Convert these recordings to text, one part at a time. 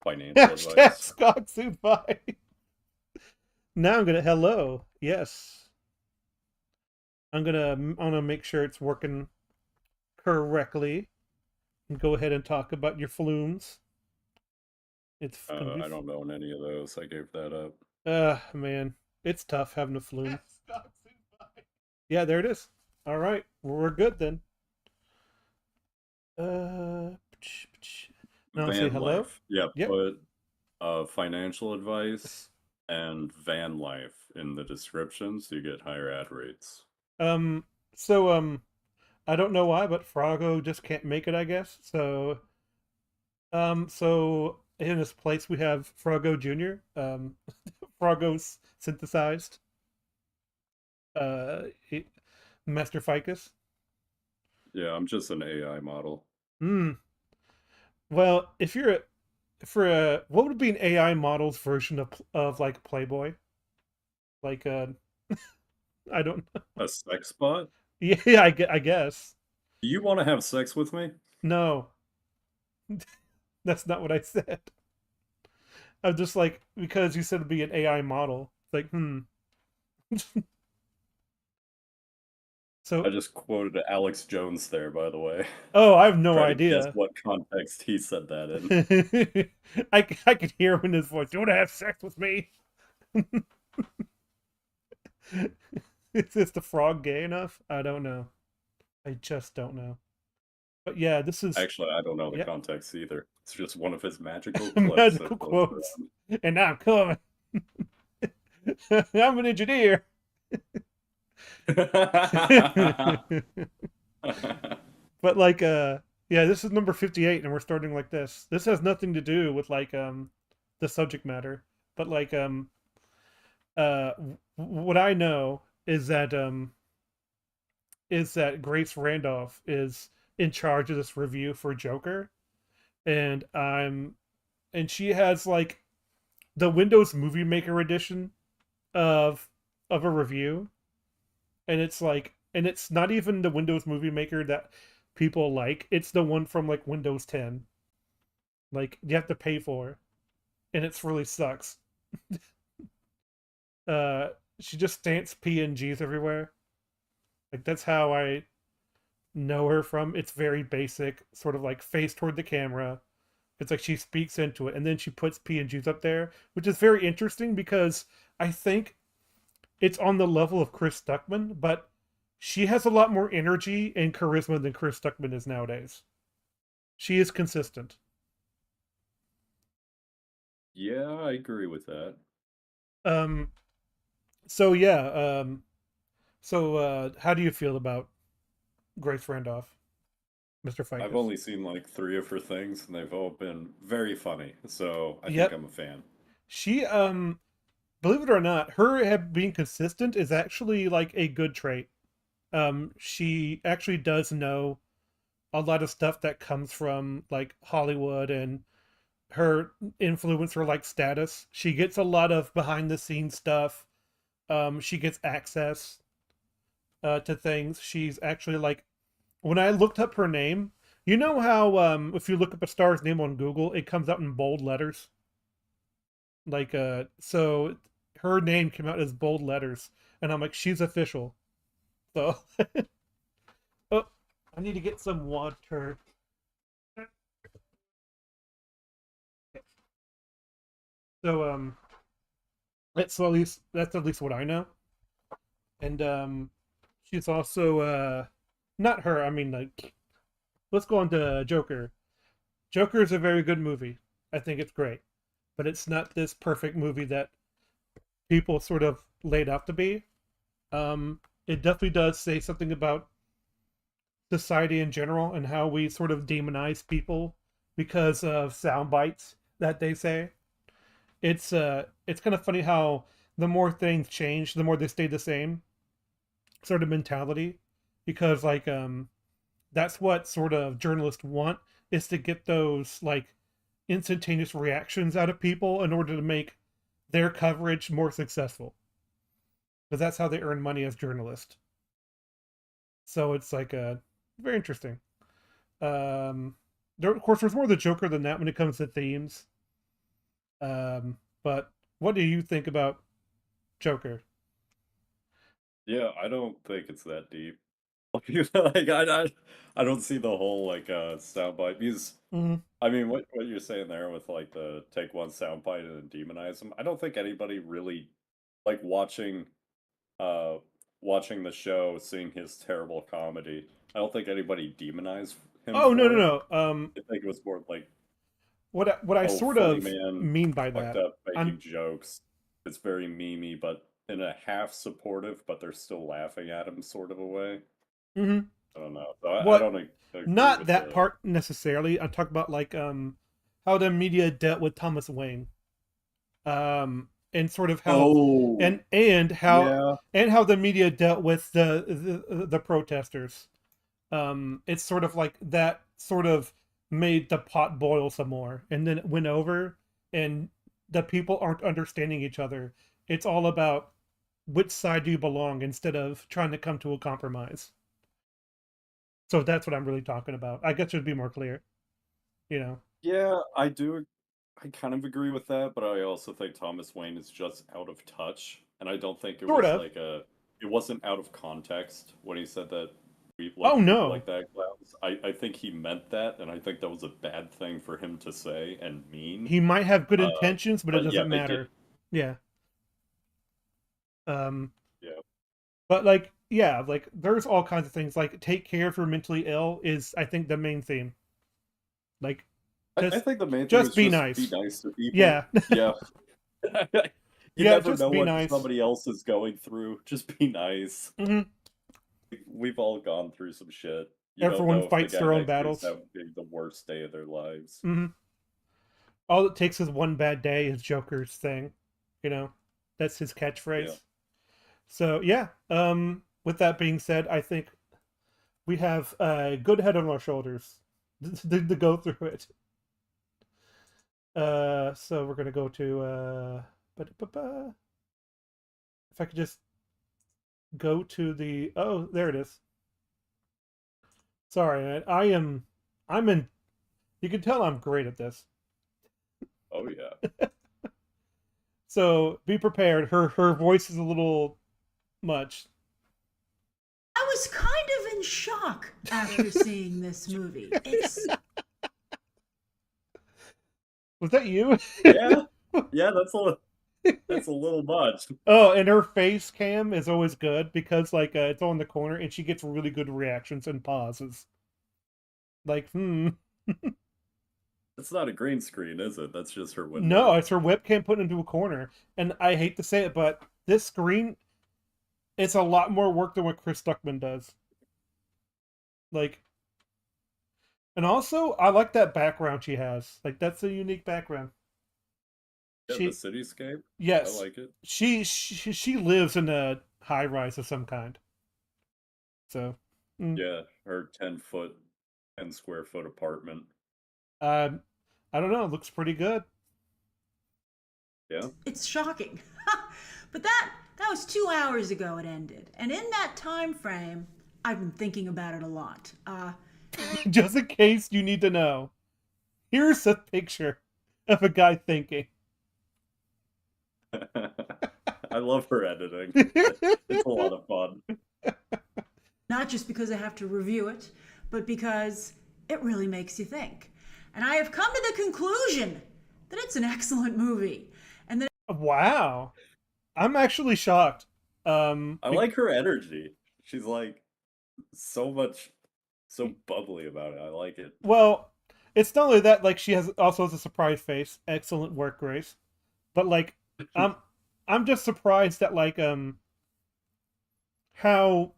financial Hashtag advice. Skogsubai. Now I'm gonna hello. Yes. I'm gonna make sure it's working correctly and go ahead and talk about your flumes. It's gonna be I don't own any of those. I gave that up. man. It's tough having a flume. Yeah, there it is. All right. We're good then. Uh now I'll say Van hello. life. Yeah, Yep. put financial advice and van life in the description so you get higher ad rates. Um so I don't know why, but Froggo just can't make it, I guess. So in his place we have Froggo Jr. Froggo's synthesized. Uh he, Master Ficus. Yeah, I'm just an AI model. Hmm. Well, if you're a, for a what would be an AI model's version of like Playboy? Like I don't know. A sex bot? Yeah, I guess. Do you want to have sex with me? No, that's not what I said. I'm just like because you said it'd be an AI model. Like, hmm. I So, just quoted Alex Jones there, by the way. oh, I have no Try to guess idea. what context he said that in. I could hear him in his voice. You want to have sex with me? Is this the frog gay enough? I don't know. I just don't know. But yeah, this is Actually, I don't know the yeah, context either. It's just one of his magical clips that magical floats quotes. And I'm coming. I'm an engineer. around. But like yeah, this is number 58 and we're starting like this. This has nothing to do with like the subject matter, but like uh what I know is that Grace Randolph is in charge of this review for Joker, and she has like the Windows Movie Maker edition of a review, and it's like, and it's not even the Windows Movie Maker that people like. It's the one from like Windows 10. Like you have to pay for, and it's really sucks. Uh, she just stamps PNGs everywhere. Like that's how I know her from. It's very basic, sort of like face toward the camera. It's like she speaks into it, and then she puts PNGs up there, which is very interesting because I think it's on the level of Chris Stuckman, but she has a lot more energy and charisma than Chris Stuckman is nowadays. She is consistent. Yeah, I agree with that. Um. So yeah. How do you feel about Grace Randolph, Mr. I've Ficus? only seen like three of her things, and they've all been very funny. So I think Yep. I'm a fan. She believe it or not, her have being consistent is actually like a good trait. She actually does know a lot of stuff that comes from like Hollywood and her influencer like status. She gets a lot of behind the scenes stuff. She gets access to things. She's actually like when I looked up her name, you know how if you look up a star's name on Google, it comes out in bold letters. Like so her name came out as bold letters, and I'm like, she's official. So oh, I need to get some water. So that's at least what I know. And she's also not her. I mean, like, let's go on to Joker. Joker is a very good movie. I think it's great, but it's not this perfect movie that people sort of laid out to be. It definitely does say something about society in general and how we sort of demonize people because of sound bites that they say. It's kind of funny how the more things change, the more they stay the same sort of mentality, because like that's what sort of journalists want, is to get those like instantaneous reactions out of people in order to make their coverage more successful, because that's how they earn money as journalists. So it's like very interesting. There, of course, there's more the Joker than that when it comes to themes. But what do you think about Joker? Yeah, I don't think it's that deep. Like I don't see the whole like soundbite because Hmm. I mean what you're saying there with like the take one soundbite and then demonize them. I don't think anybody really like uh watching the show, seeing his terrible comedy. I don't think anybody demonized him Oh no for no it. no. I think it was more like, What I oh, sort funny of man, mean by fucked that, up, I'm making jokes. It's very memey, but in a half supportive, but they're still laughing at him sort of a way. mhm. I don't know. So I What don't agree not with that the. part necessarily. I'm talking about like how the media dealt with Thomas Wayne. And sort of how Oh, and how yeah. and how the media dealt with the protesters. It's sort of like that sort of made the pot boil some more, and then it went over, and the people aren't understanding each other. It's all about which side do you belong instead of trying to come to a compromise. So that's what I'm really talking about. I guess it should be more clear, you know. Yeah, I do. I kind of agree with that, but I also think Thomas Wayne is just out of touch. And I don't think it Sort was of. like it wasn't out of context when he said that we Oh like people no, like that clowns. I think he meant that, and I think that was a bad thing for him to say and mean. he might have good Uh, intentions, but it but yeah, doesn't they did. matter. Yeah. Um, Yeah. but like, yeah, like there's all kinds of things. Like, take care if you're mentally ill is, I think, the main theme. Like, I just think the main thing just is be just be nice. nice to people. Yeah, Yeah. You yeah, never just know be what nice. somebody else is going through. Just be nice. Hmm. We've all gone through some shit. You don't Everyone know if the fights guy their own next to you is battles. having the worst day of their lives. Hmm. All it takes is one bad day. Is Joker's thing, you know. That's his Yeah. catchphrase. So yeah. With that being said, I think we have a good head on our shoulders to go through it. So we're gonna go to ba-da-ba-ba. If I could just go to the oh, there it is. Sorry, I'm in. You can tell I'm great at this. Oh yeah. So be prepared. Her voice is a little much. I was kind of in shock after seeing this movie. It's Was that you? Yeah. Yeah, that's a little much. Oh, and her face cam is always good because like it's on the corner and she gets really good reactions and pauses. Like, It's not a green screen, is it? That's just her no, window. it's her webcam put into a corner. And I hate to say it, but this screen, it's a lot more work than what Chris Stuckman does. Like, and also I like that background she has. Like, that's a unique background. Yeah, the She, cityscape. I yes, like it. she lives in a high rise of some kind. So, mm, Yeah, her 10-foot, 10 square foot apartment. um, I don't know. It looks pretty good. Yeah. it's shocking. But that was 2 hours ago it ended. And in that time frame, I've been thinking about it a lot. Just in case you need to know, here's a picture of a guy thinking. I love her editing. It's a lot of fun. Not just because I have to review it, but because it really makes you think. And I have come to the conclusion that it's an excellent movie. And that Wow, I'm actually shocked. I like her energy. She's like so much, so bubbly about it. I like it. well, it's not only that. Like she has also has a surprise face. Excellent work, Grace. But like, I'm I'm just surprised at like how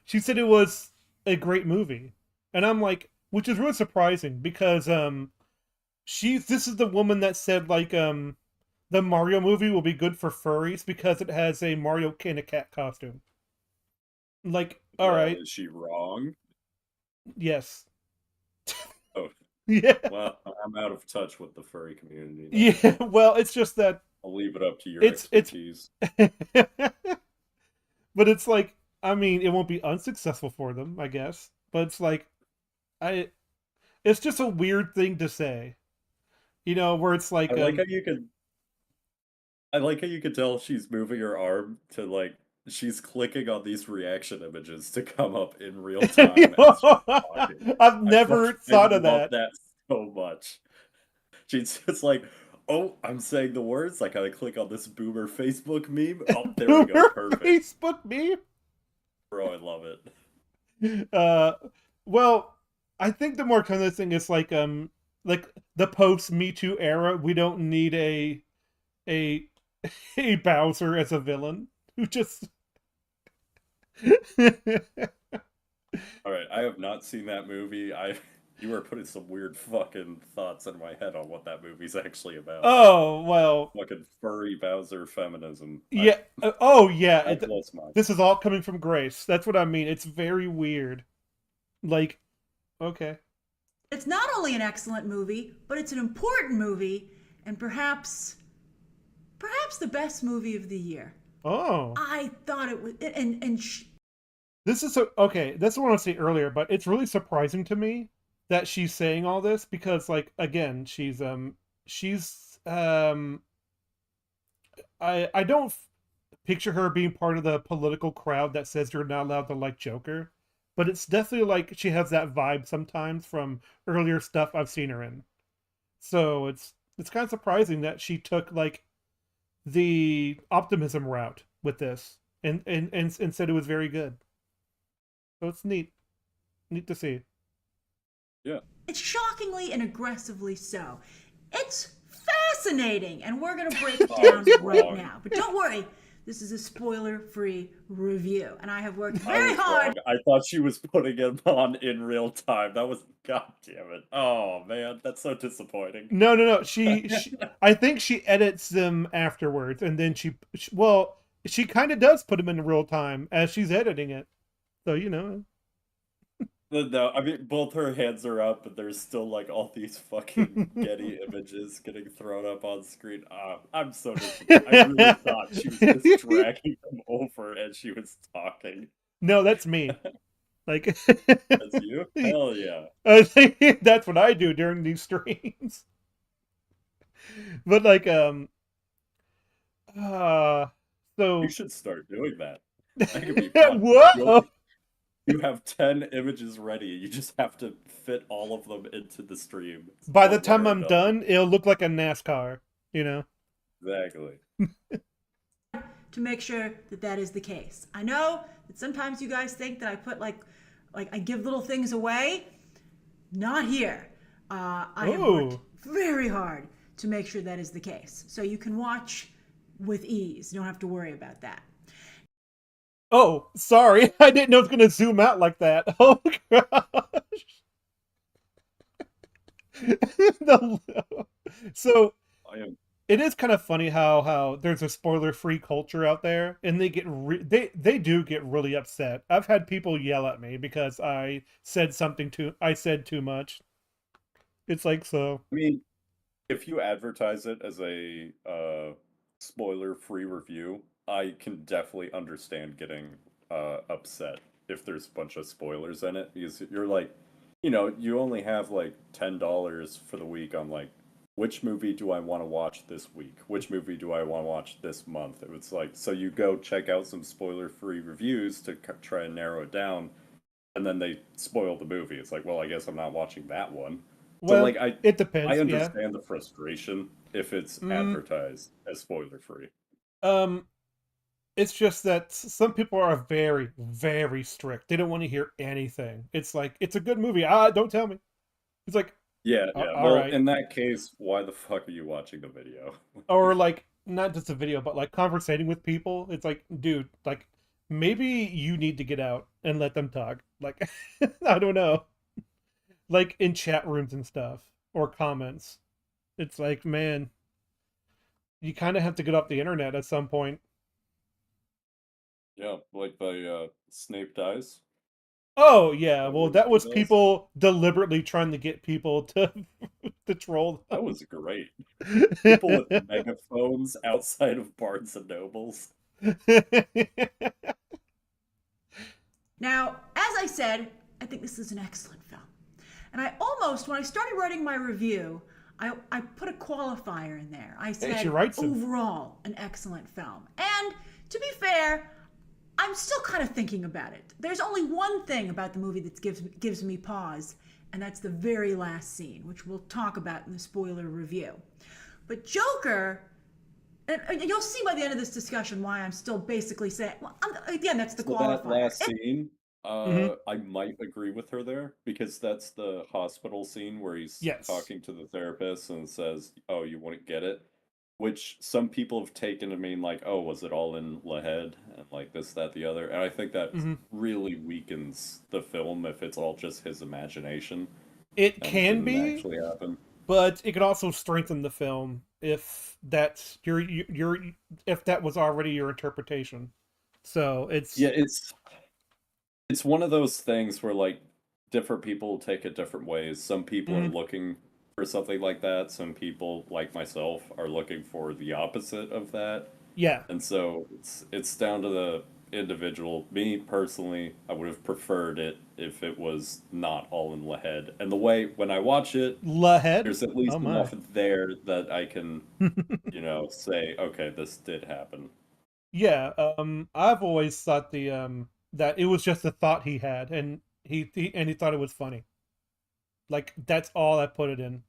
she said it was a great movie, and I'm like, which is really surprising because this is the woman that said like the Mario movie will be good for furries because it has a Mario kind of cat costume. Like, all Well, right, is she wrong? yes, Oh, yeah, well, I'm out of touch with the furry community then. yeah. Well, it's just that I'll leave it up to your it's, expertise. but it's like, I mean, it won't be unsuccessful for them, I guess. But it's like, I, it's just a weird thing to say. You know, where it's like I like how you could I like how you could tell she's moving her arm to like she's clicking on these reaction images to come up in real time as she's talking. I've never I thought of love that. that so much. She's just like, oh, I'm saying the words. Like I click on this boomer Facebook meme. Oh, there we go. Boomer Perfect. Facebook meme. Bro, I love it. Well, I think the more common thing is like the post Me Too era. We don't need a a Bowser as a villain who just All right, I have not seen that movie. You are putting some weird fucking thoughts in my head on what that movie's actually about. Oh well, Fucking furry Bowser feminism. yeah. Oh yeah. I've lost my. This is all coming from Grace. That's what I mean. It's very weird. Like, okay. It's not only an excellent movie, but it's an important movie, and perhaps the best movie of the year. Oh, I thought it was, and this is so okay. That's what I want to say earlier, but it's really surprising to me that she's saying all this because, like, again, she's I don't picture her being part of the political crowd that says you're not allowed to like Joker, but it's definitely like she has that vibe sometimes from earlier stuff I've seen her in. So it's kind of surprising that she took like the optimism route with this and said it was very good. So it's neat to see. Yeah. it's shockingly and aggressively so. It's fascinating, and we're going to break it down right now. But don't worry, this is a spoiler-free review, and I have worked very hard. I thought she was putting it on in real time. That was, god damn it. Oh man, that's so disappointing. No. She I think she edits them afterwards, and then she kind of does put them in real time as she's editing it. So you know. No, I mean both her hands are up, but there's still like all these fucking Getty images getting thrown up on screen. I'm so disappointed. I really thought she was just dragging them over as she was talking. No, that's me. Like That's you? Hell yeah. that's what I do during these streams. But like so You should start doing that. That could be fun. Whoa! You have 10 images ready. You just have to fit all of them into the stream. By the time I'm done, it'll look like a NASCAR, you know? Exactly. To make sure that that is the case. I know that sometimes you guys think that I put like I give little things away. Not here. I have worked very hard to make sure that is the case. So you can watch with ease. You don't have to worry about that. Oh, sorry. I didn't know it was going to zoom out like that. Oh, gosh. So, it is kind of funny how there's a spoiler-free culture out there, and they get they do get really upset. I've had people yell at me because I said too much. It's like, so. I mean, if you advertise it as a spoiler-free review, I can definitely understand getting upset if there's a bunch of spoilers in it, because you're like, you only have like $10 for the week on like, which movie do I want to watch this week? Which movie do I want to watch this month? It was like, so you go check out some spoiler-free reviews to try and narrow it down, and then they spoil the movie. It's like, well, I guess I'm not watching that one. Well, so like, it depends. I understand the frustration if it's advertised as spoiler-free. It's just that some people are very, very strict. They don't want to hear anything. It's like, it's a good movie. Don't tell me. It's like, yeah. Well, right. In that case, why the fuck are you watching the video? Or like, not just a video, but like conversating with people. It's like, dude, like maybe you need to get out and let them talk. Like, I don't know. Like in chat rooms and stuff or comments. It's like, man, you kind of have to get off the internet at some point. Yeah, like by Snape Dies. Oh yeah, well that was people deliberately trying to get people to troll them. That was great. People with megaphones outside of Barnes and Nobles. Now, as I said, I think this is an excellent film. And I almost, when I started writing my review, I put a qualifier in there. I Hey, she said writes him. overall an excellent film. And to be fair, I'm still kind of thinking about it. There's only one thing about the movie that gives me pause, and that's the very last scene, which we'll talk about in the spoiler review. But Joker, and you'll see by the end of this discussion why I'm still basically saying, well, again, that's the So that qualifier. last scene, Hmm. I might agree with her there because that's the hospital scene where he's Yes. talking to the therapist and says, "Oh, you wouldn't get it," which some people have taken to mean like, "Oh, was it all in the head?" and like this, that, the other. And I think that Hmm. really weakens the film if it's all just his imagination It and it can didn't be, actually happen. but it could also strengthen the film if that's your if that was already your interpretation. So Yeah, it's it's one of those things where like different people take it different ways. Some people are mhm, looking for something like that. Some people, like myself, are looking for the opposite of that. yeah, And so it's down to the individual. Me personally, I would have preferred it if it was not all in the head. And the way when I watch it, La head. there's at Oh least enough my. there that I can, say, okay, this did happen. Yeah, I've always thought the that it was just a thought he had, and he thought it was funny. Like that's all I put it in.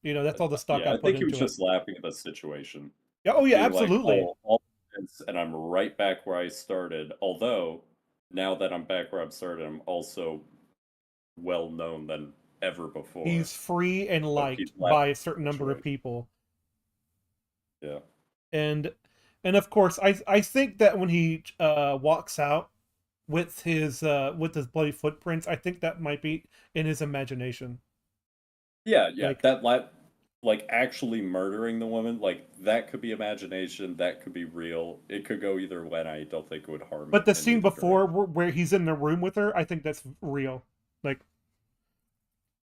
That's all the stock Yeah, I I put think he was into it. just laughing at the situation. Yeah, oh yeah, Being like, absolutely. "Oh, all this, and I'm right back where I started." Although now that I'm back where I've started, I'm also well known than ever before. He's free and But liked people laugh by a at certain the number of situation. people, Yeah, and of course, I think that when he walks out with his bloody footprints, I think that might be in his imagination. yeah, yeah. Like, That like actually murdering the woman, like that could be imagination. That could be real. It could go either way. And I don't think it would harm but it the in scene either before direction. where he's in the room with her, I think that's real. Like,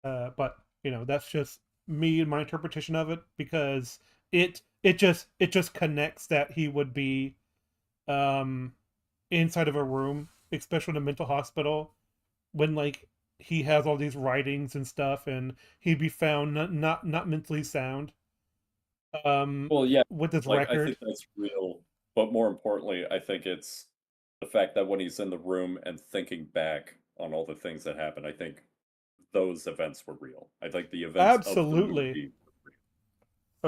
but that's just me and my interpretation of it because it just connects that he would be um inside of a room, especially in a mental hospital, when like he has all these writings and stuff, and he'd be found not mentally sound Well, yeah, with his like I record. think that's real, but more importantly, I think it's the fact that when he's in the room and thinking back on all the things that happened, I think those events were real. I think the events of the Absolutely. movie were real.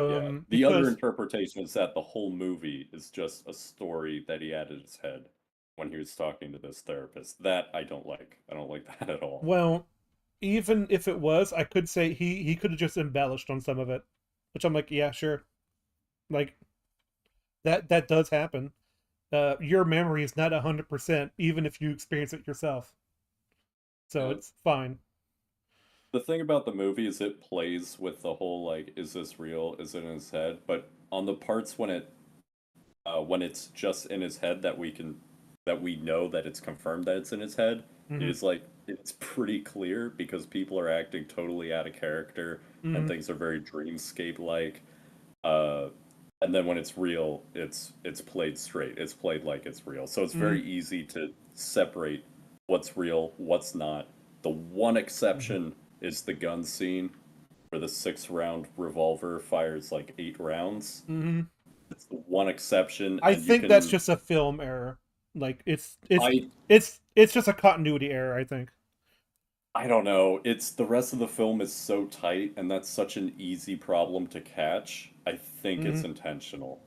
Yeah. The other Because interpretation is that the whole movie is just a story that he had in his head when he was talking to this therapist. That I don't like. I don't like that at all. well, even if it was, I could say he could have just embellished on some of it, which I'm like, yeah, sure. Like that does happen. Your memory is not 100%, even if you experience it yourself. So Yeah. it's fine. The thing about the movie is it plays with the whole like, is this real? Is it in his head? But on the parts when it's just in his head that we know that it's confirmed that it's in his head, it Hmm. is like it's pretty clear because people are acting totally out of character and Hmm. things are very dreamscape like. Uh, and then when it's real, it's played straight. It's played like it's real. So it's Hmm. very easy to separate what's real, what's not. The one Hmm. exception is the gun scene where the 6 round revolver fires like 8 rounds. Hmm. It's the one exception, I and you think that's can. just a film error. Like it's I it's just a continuity error, I think. I don't know. It's the rest of the film is so tight, and that's such an easy problem to catch. I think Hmm. it's intentional.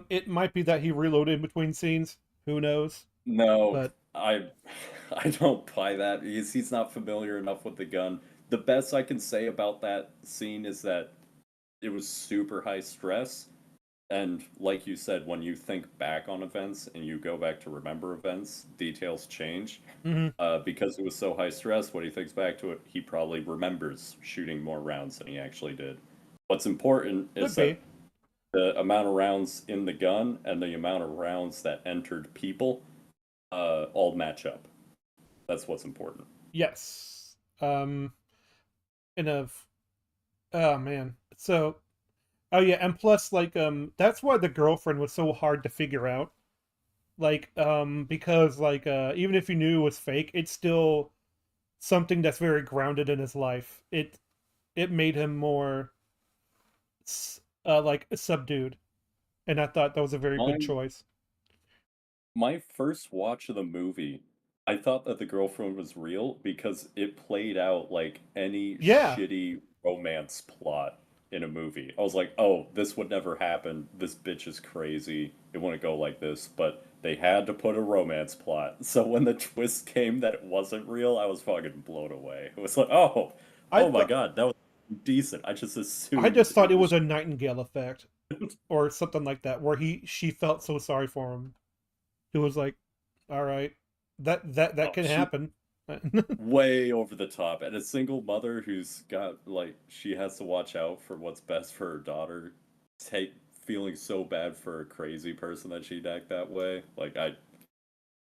It might be that he reloaded in between scenes. Who knows? No, But I I don't buy that. He's not familiar enough with the gun. The best I can say about that scene is that it was super high stress. And like you said, when you think back on events and you go back to remember events, details change. mhm, Because it was so high stress, when he thinks back to it, he probably remembers shooting more rounds than he actually did. What's important could is that be. the amount of rounds in the gun and the amount of rounds that entered people all match up. That's what's important. Yes. And of oh man. So oh yeah, and plus like that's why the girlfriend was so hard to figure out. Like because like even if you knew it was fake, it's still something that's very grounded in his life. it made him more like subdued, and I thought that was a very good My choice. my first watch of the movie, I thought that the girlfriend was real because it played out like any Yeah, shitty romance plot in a movie. I was like, oh, this would never happen. This bitch is crazy. It wouldn't go like this. But they had to put a romance plot. So when the twist came that it wasn't real, I was fucking blown away. It was like, oh, I oh my thought god, that was decent. I just I just assumed thought it it was. was a Nightingale effect or something like that, where she felt so sorry for him. It was like, all right, that Oh, can she happen. way over the top. And a single mother who's got like she has to watch out for what's best for her daughter, take feeling so bad for a crazy person that she'd act that way. Like I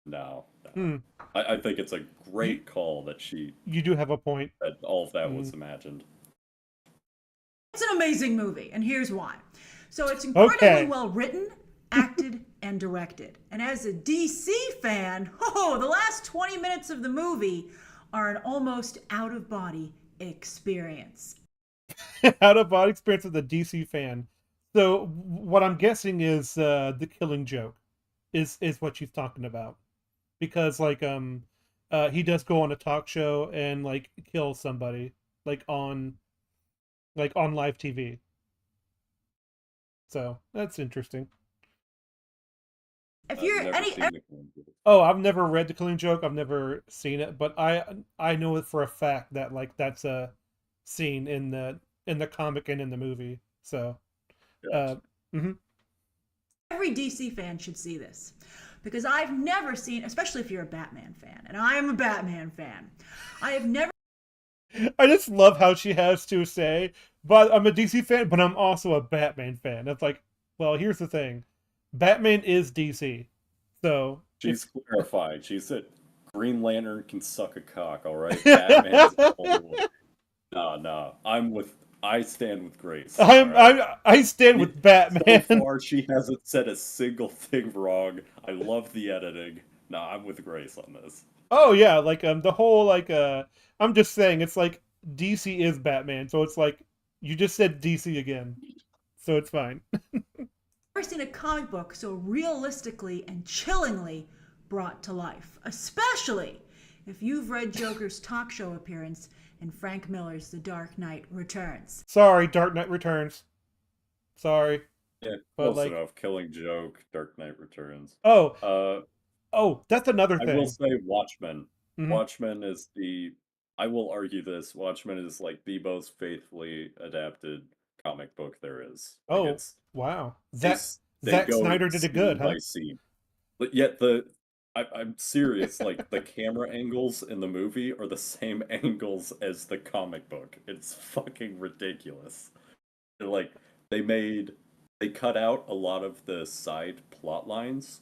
no, no. Hmm. I think it's a You great call that she you do have a point. that all of that Hmm. was imagined. It's an amazing movie, and here's why. So it's incredibly Okay. well written, acted, and directed. And as a DC fan, oh, the last 20 minutes of the movie are an almost out of body experience. Out of body experience with a DC fan. So what I'm guessing is the Killing Joke is what she's talking about, because like he does go on a talk show and like kill somebody like on live TV. So that's interesting. If I've you're never any seen the Killing Joke. Oh, I've never read the Killing Joke. I've never seen it, but I know it for a fact that like that's a scene in the comic and in the movie. So uh, Gotcha. hmm every DC fan should see this. Because I've never seen, especially if you're a Batman fan, and I am a Batman fan, I have never I just love how she has to say, but I'm a DC fan, but I'm also a Batman fan. It's like, well, here's the thing. Batman is DC. So if She's clarifying. She said Green Lantern can suck a cock, all right? Batman's all the way. Nah, nah. I stand with Grace, all right? I stand with So Batman. far, she hasn't said a single thing wrong. I love the editing. Nah, I'm with Grace on this. Oh yeah, like the whole like I'm just saying it's like DC is Batman, so it's like you just said DC again. So it's fine. seen a comic book so realistically and chillingly brought to life, especially if you've read Joker's talk show appearance in Frank Miller's The Dark Knight Returns. Sorry, Dark Knight Returns. Sorry. Yeah, But close like enough. Killing Joke, Dark Knight Returns. oh, Uh, oh, that's another I will thing. say Watchmen. Hmm. Watchmen is the. I will argue this. Watchmen is like the most faithfully adapted comic book there is. Like Oh, wow. they they Zack go Snyder did it good, scene huh? by scene. But yet I'm serious, like the camera angles in the movie are the same angles as the comic book. It's fucking ridiculous. They're like they cut out a lot of the side plot lines,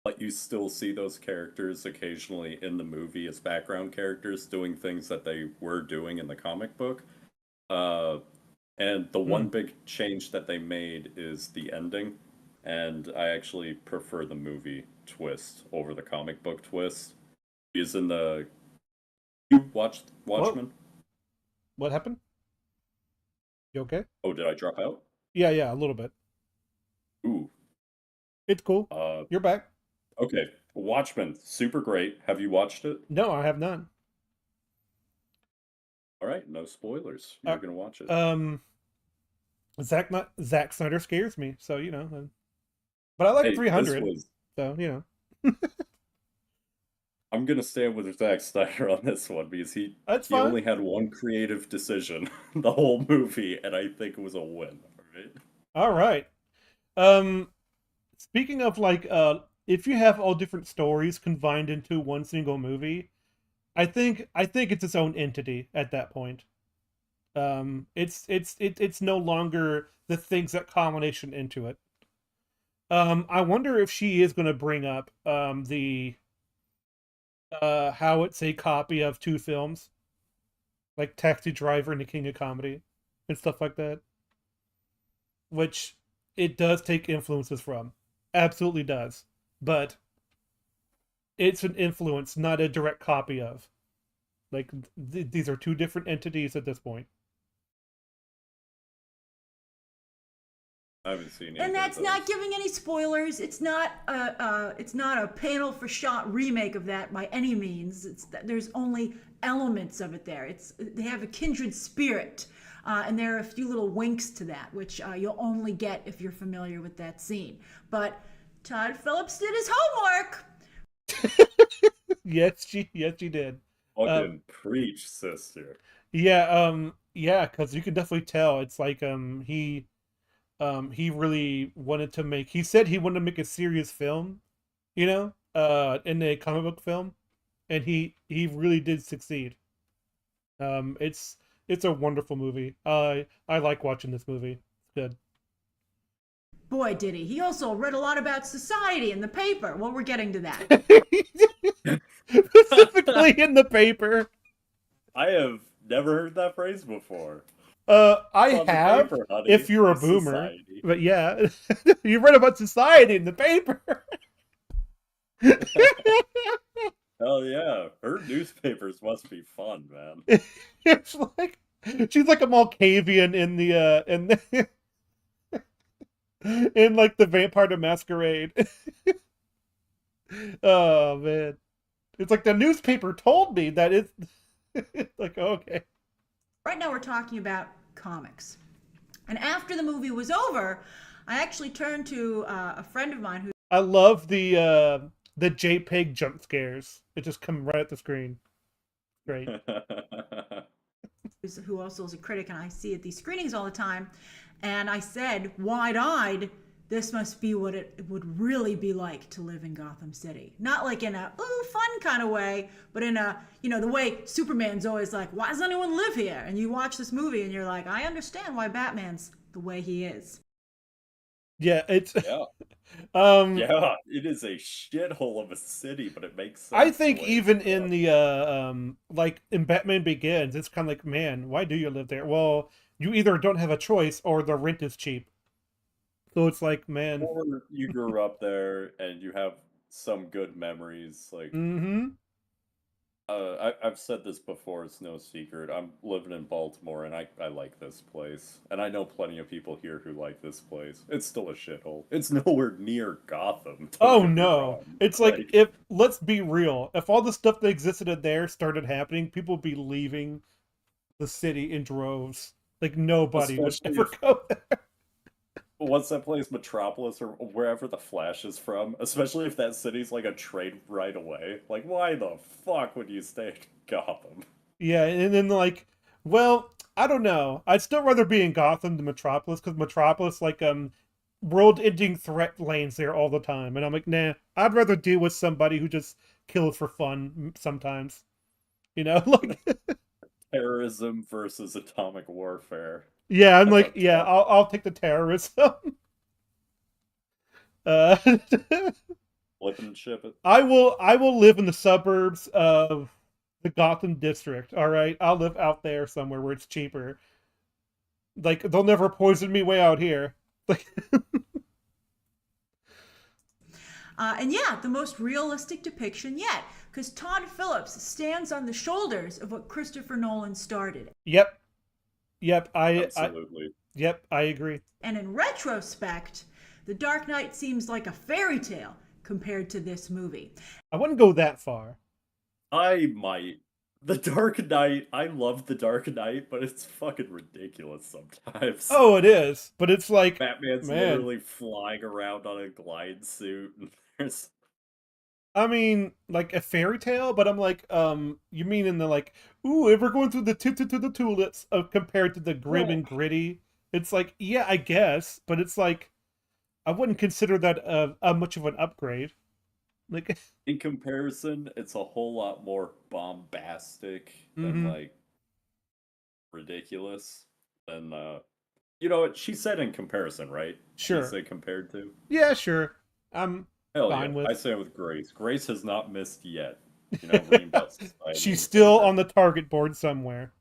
but you still see those characters occasionally in the movie as background characters doing things that they were doing in the comic book. Uh, and the Hmm. one big change that they made is the ending, and I actually prefer the movie twist over the comic book twist. Is in the you watched Whoa, Watchmen? what happened? You okay? Oh, did I drop out? Yeah, yeah, a little bit. Ooh. It's cool. Uh, You're back. okay. Watchmen, super great. Have you watched it? No, I have none. All right, no spoilers. Uh, You're gonna watch it. um, Zack Snyder scares me, so you know. But I like Hey, this 300, was. so you know. I'm gonna stand with Zack Snyder on this one because That's he fine. only had one creative decision the whole movie, and I think it was a win. All right. All right. Um, speaking of like, if you have all different stories combined into one single movie, I think it's its own entity at that point. It's no longer the things that combination into it. I wonder if she is going to bring up the how it's a copy of two films, like Taxi Driver and The King of Comedy, and stuff like that, which it does take influences from. Absolutely does. But it's an influence, not a direct copy of. Like these are two different entities at this point. I haven't seen And either of that's not those. giving any spoilers. It's not a panel for shot remake of that by any means. There's only elements of it there. They have a kindred spirit, and there are a few little winks to that, which you'll only get if you're familiar with that scene. But Todd Phillips did his homework. Yes, she did. Fucking preach, sister. Yeah, because you can definitely tell it's like he really wanted to make. He said he wanted to make a serious film, in a comic book film, and he really did succeed. It's a wonderful movie. I like watching this movie. It's good. Boy, did he. He also read a lot about society in the paper. Well, we're getting to that. Specifically in the paper. I have never heard that phrase before. I On the have, paper, honey. if you're a It's boomer. society. But yeah, you read about society in the paper. Hell yeah. Her newspapers must be fun, man. It's like she's like a Malkavian in in like the Vampire the Masquerade. Oh man, it's like the newspaper told me that it's like okay. Right now, we're talking about comics. And after the movie was over, I actually turned to a friend of mine I love the JPEG jump scares. It just come right at the screen. Great. who also is a critic, and I see at these screenings all the time. And I said, wide-eyed, this must be what it would really be like to live in Gotham City. Not like in a ooh fun kind of way, but in a, the way Superman's always like, why does anyone live here? And you watch this movie and you're like, I understand why Batman's the way he is. Yeah, it's Yeah. Yeah, it is a shithole of a city, but it makes sense. I think even in the like in Batman Begins, it's kind of like, man, why do you live there? Well, you either don't have a choice or the rent is cheap. So it's like, man. Or you grew up there and you have some good memories. Like, Mm-hmm. I've said this before, it's no secret. I'm living in Baltimore and I like this place. And I know plenty of people here who like this place. It's still a shithole. It's nowhere near Gotham. Don't Oh get me no. wrong. It's like, if let's be real, if all the stuff that existed in there started happening, people would be leaving the city in droves. Like nobody would Especially ever go there. what's that place, Metropolis or wherever the Flash is from? Especially if that city's like a train right away. Like, why the fuck would you stay in Gotham? Yeah, and then like, well, I don't know. I'd still rather be in Gotham than Metropolis, because Metropolis, like, world-ending threat lanes there all the time, and I'm like, nah. I'd rather deal with somebody who just kills for fun sometimes. Like. Terrorism versus atomic warfare. Yeah, I'm That's like, a yeah, tough I'll take the terrorism. uh, flip and ship it. I will live in the suburbs of the Gotham district. All right, I'll live out there somewhere where it's cheaper. Like they'll never poison me way out here. Like, And yeah, the most realistic depiction yet, because Todd Phillips stands on the shoulders of what Christopher Nolan started. yep, Absolutely. yep, I agree. And in retrospect, The Dark Knight seems like a fairy tale compared to this movie. I wouldn't go that far. I might. The Dark Knight, I love The Dark Knight, but it's fucking ridiculous sometimes. Oh, it is, but it's like, Batman's man. literally flying around on a glide suit, and there's I mean, like a fairy tale, but I'm like, you mean in the like, ooh, if we're going through the to the tulips compared to the grim and gritty? It's like, yeah, I guess, but it's like, I wouldn't consider that a much of an upgrade. Like, in comparison, it's a whole lot more bombastic than like ridiculous. Than you know what she said in comparison, right? Sure. She said compared to. Yeah, sure. I'm Hell fine yeah. with. I say it with Grace. Grace has not missed yet. Reading about society. She's still on the target board somewhere.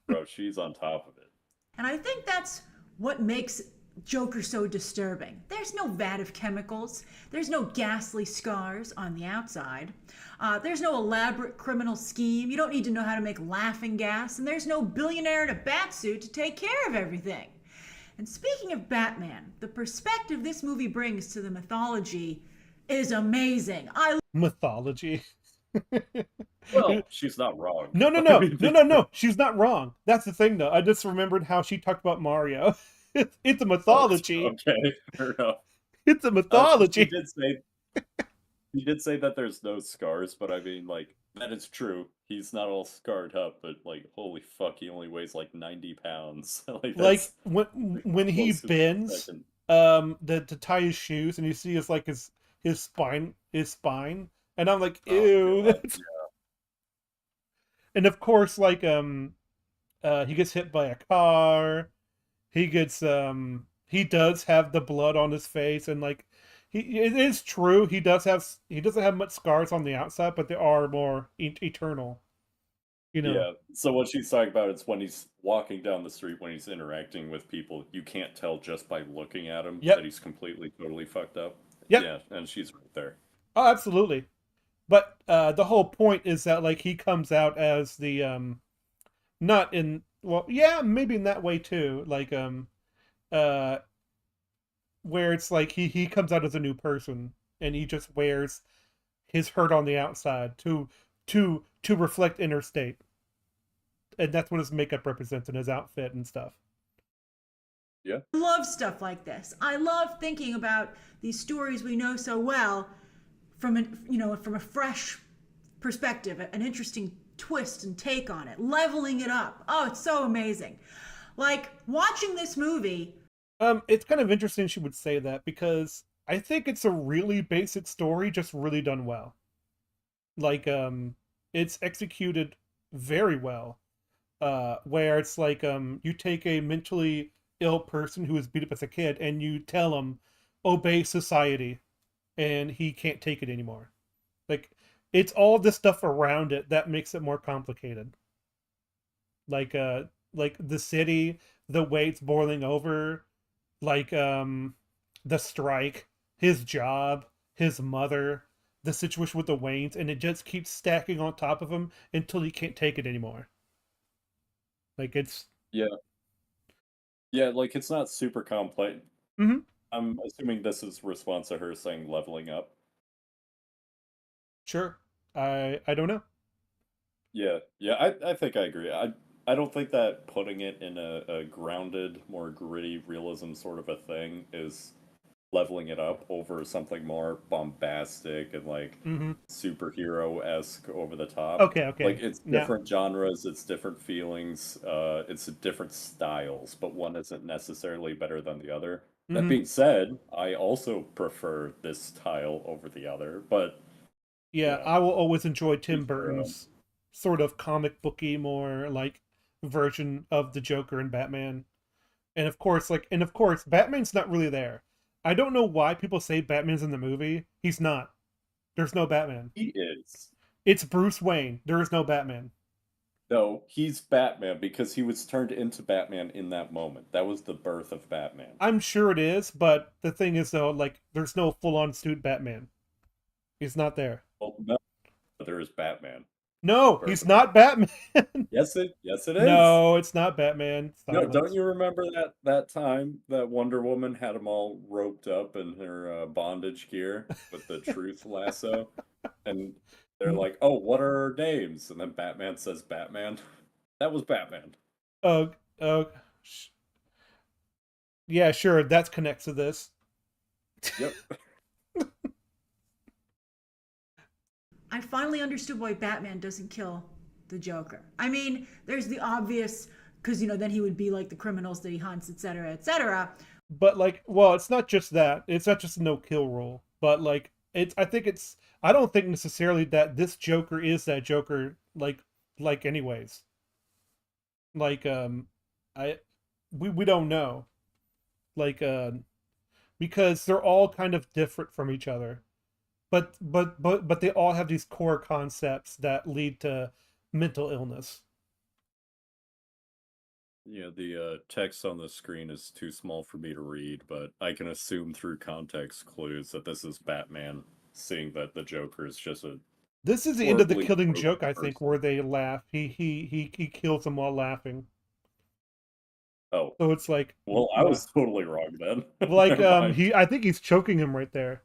Bro, she's on top of it. And I think that's what makes Joker so disturbing. There's no vat of chemicals. There's no ghastly scars on the outside. There's no elaborate criminal scheme. You don't need to know how to make laughing gas. And there's no billionaire in a bat suit to take care of everything. And speaking of Batman, the perspective this movie brings to the mythology is amazing. I Mythology. Well, she's not wrong. No, no, I no, mean, no, no, no. She's not wrong. That's the thing, though. I just remembered how she talked about Mario. It's a oh, mythology. okay, fair enough. It's a She mythology. did say that there's no scars, but I mean, like, that is true. He's not all scarred up, but like, holy fuck, he only weighs like 90 pounds. Like, Like that's the when he closest bends, second. to tie his shoes, and you see his spine, and I'm like, Oh ew. god, And of course, like he gets hit by a car. He does have the blood on his face, and like it is true, he doesn't have much scars on the outside, but they are more eternal, you know. yeah. So what she's talking about is when he's walking down the street, when he's interacting with people, you can't tell just by looking at him that Yep. he's completely, totally fucked up. Yep. Yeah, and she's right there. Oh, absolutely. But the whole point is that like he comes out as the not in well, yeah, maybe in that way too, like uh where it's like he comes out as a new person, and he just wears his hurt on the outside to reflect inner state, and that's what his makeup represents in his outfit and stuff. Yeah. love stuff like this. I love thinking about these stories we know so well from a fresh perspective, an interesting twist and take on it, leveling it up. Oh, it's so amazing. Like watching this movie. It's kind of interesting she would say that, because I think it's a really basic story, just really done well. Like it's executed very well. Where it's like you take a mentally ill person who was beat up as a kid, and you tell him obey society, and he can't take it anymore. Like it's all this stuff around it that makes it more complicated. Like like the city, the way it's boiling over, like the strike, his job, his mother, the situation with the Waynes, and it just keeps stacking on top of him until he can't take it anymore. Like it's Yeah. Yeah, like it's not super complex. mhm, I'm assuming this is response to her saying leveling up. sure. I don't know. Yeah, yeah, I think I agree. I don't think that putting it in a grounded, more gritty realism sort of a thing is leveling it up over something more bombastic and like Hmm. superhero-esque over the top. Okay, Like okay. it's Now, different genres, it's different feelings, it's different styles, but one isn't necessarily better than the other. That hmm, being said, I also prefer this style over the other, but you yeah, know, I will always enjoy Tim each their own. Burton's sort of comic booky, more like version of the Joker and Batman. And of course, Batman's not really there. I don't know why people say Batman's in the movie. He's not. There's no Batman. He is. It's Bruce Wayne. There is no Batman. No, he's Batman because he was turned into Batman in that moment. That was the birth of Batman. I'm sure it is, but the thing is though, like there's no full-on suit Batman. He's not there. Well, no, there is Batman. No, Birth he's of Batman. not Batman. Yes it is. No, it's not Batman. No, don't Silence. you remember that time that Wonder Woman had them all roped up in her bondage gear with the truth lasso, and they're Mm, like, "Oh, what are our names?" And then Batman says, "Batman." That was Batman. Oh, oh, yeah, sure. That connects to this. Yep. I finally understood why Batman doesn't kill the Joker. I mean, there's the obvious, because then he would be like the criminals that he hunts, etc., etc. But like, well, it's not just that. It's not just a no kill rule. But like, it's. I think it's. I don't think necessarily that this Joker is that Joker. Like anyways. Like I, we don't know. Like because they're all kind of different from each other. But they all have these core concepts that lead to mental illness. Yeah, the text on the screen is too small for me to read, but I can assume through context clues that this is Batman seeing that the Joker is just a This is the end of the horribly Killing Joke, broken I think, person. where they laugh. He kills them while laughing. Oh, So it's like, well, I was totally wrong then. like Never mind. I think he's choking him right there,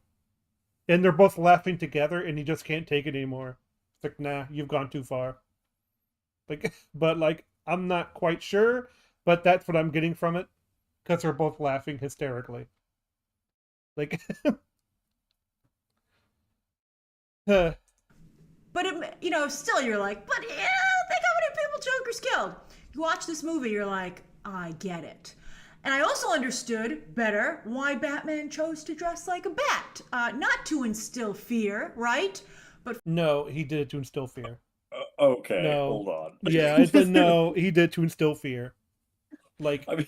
and they're both laughing together, and he just can't take it anymore. It's like, nah, you've gone too far. Like, but like, I'm not quite sure, but that's what I'm getting from it, because they're both laughing hysterically. Like, uh, But still you're like, but yeah, think how many people Joker's killed. You watch this movie, you're like, I get it. And I also understood better why Batman chose to dress like a bat. Not to instill fear, right? But no, he did it to instill fear. Okay, No, hold on. yeah, no, he did to instill fear. Like, I mean,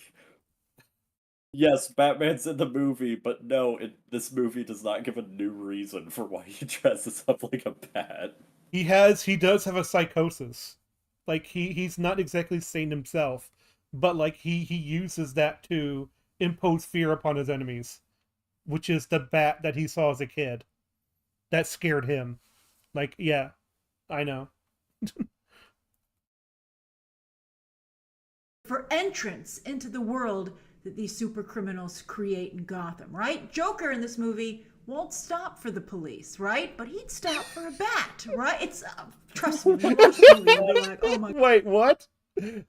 yes, Batman's in the movie, but no, this movie does not give a new reason for why he dresses up like a bat. he does have a psychosis. Like, he's not exactly sane himself, but like he uses that to impose fear upon his enemies, which is the bat that he saw as a kid. That scared him. Like, yeah, I know. for entrance into the world that these super criminals create in Gotham, right? Joker in this movie won't stop for the police, right? But he'd stop for a bat, right? It's trust me, when you watch the movie, you'll be like, oh my. Wait, what?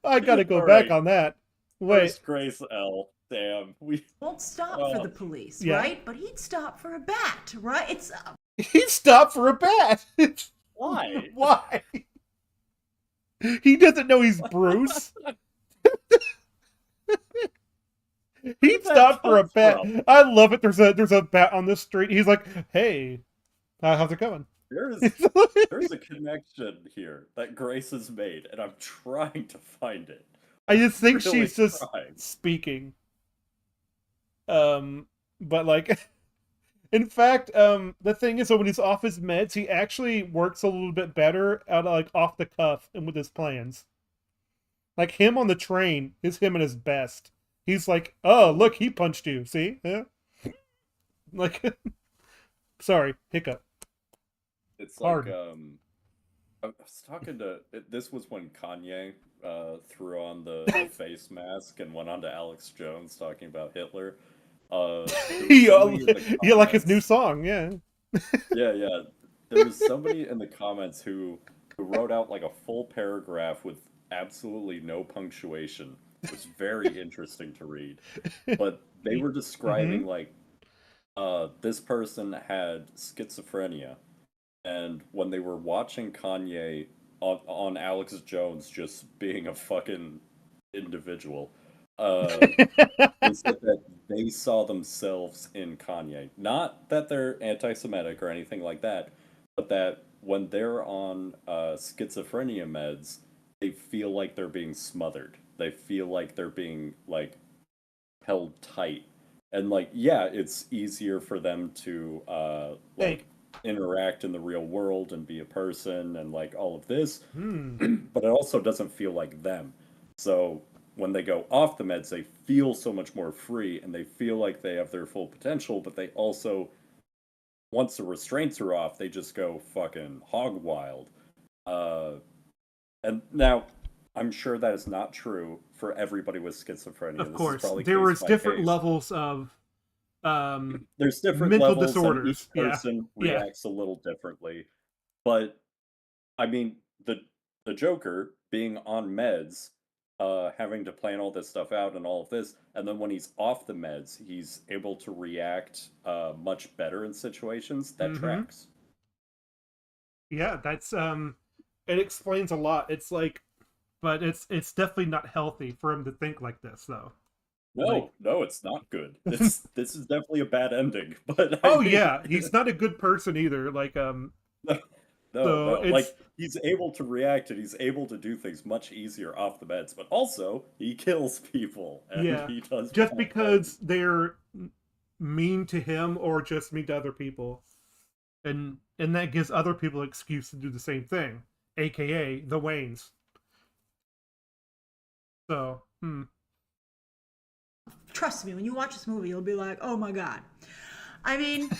I gotta go All back right. on that. Wait, First Grace L. Damn, Won't stop for the police, yeah. right? But he'd stop for a bat, right? It's he stopped for a bat. why? Why? He doesn't know he's Bruce. He stopped for a bat. From? I love it. There's a bat on the street. He's like, "Hey, how's it going?" There's a connection here that Grace has made, and I'm trying to find it. I just think Really she's just trying. speaking. But like, in fact, the thing is that when he's off his meds, he actually works a little bit better out of, like, off the cuff and with his plans. Like, him on the train is him at his best. He's like, oh, look, he punched you. See? Yeah. Like, sorry, hiccup. It's Hard. like I was talking to this was when Kanye threw on the face mask and went on to Alex Jones talking about Hitler. There was somebody in the Yeah, like his new comments- song, yeah. Yeah. There was somebody in the comments who wrote out like a full paragraph with absolutely no punctuation. It was very interesting to read. But they were describing like this person had schizophrenia, and when they were watching Kanye on Alex Jones just being a fucking individual, they said that they saw themselves in Kanye. Not that they're anti-Semitic or anything like that, but that when they're on schizophrenia meds, they feel like they're being smothered. They feel like they're being like held tight. And like, yeah, it's easier for them to like interact in the real world and be a person and like all of this, but it also doesn't feel like them. So when they go off the meds, they feel so much more free and they feel like they have their full potential, but they also, once the restraints are off, they just go fucking hog wild. And now, I'm sure that is not true for everybody with schizophrenia. Of This course, is probably there case was by different case. levels of There's different mental levels, disorders. and each person reacts a little differently. But I mean, the Joker being on meds, having to plan all this stuff out and all of this, and then when he's off the meds, he's able to react much better in situations. That tracks. Yeah, that's it explains a lot. It's like, but it's definitely not healthy for him to think like this, though. No, it's not good. This is definitely a bad ending. But oh yeah, he's not a good person either. Like No. Like he's able to react and he's able to do things much easier off the meds, but also he kills people and he does just bad because things. they're mean to him or just mean to other people, and that gives other people an excuse to do the same thing, aka the Waynes. So, trust me, when you watch this movie, you'll be like, oh my god. I mean,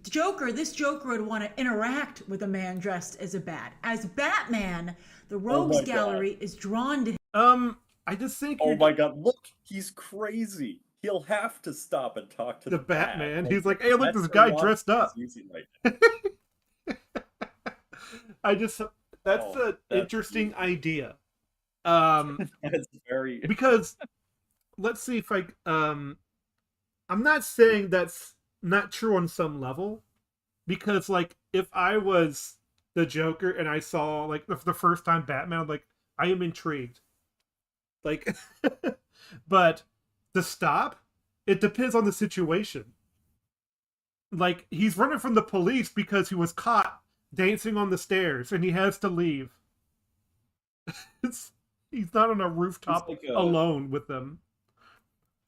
this Joker would want to interact with a man dressed as a bat. As Batman, the Rogues Gallery is drawn to him. I just think Oh you're my god, look, he's crazy. He'll have to stop and talk to the the bat. Batman. Like, He's like, hey, look, this Metro guy wants dressed up. is using right I just that's now. an That's interesting easy. idea. That's very Because let's see if I'm not saying that's not true on some level, because like if I was the Joker and I saw like the first time Batman, I'm like, I am intrigued. Like, but to stop, it depends on the situation. Like he's running from the police because he was caught dancing on the stairs and he has to leave. It's, he's not on a there's rooftop like a alone with them.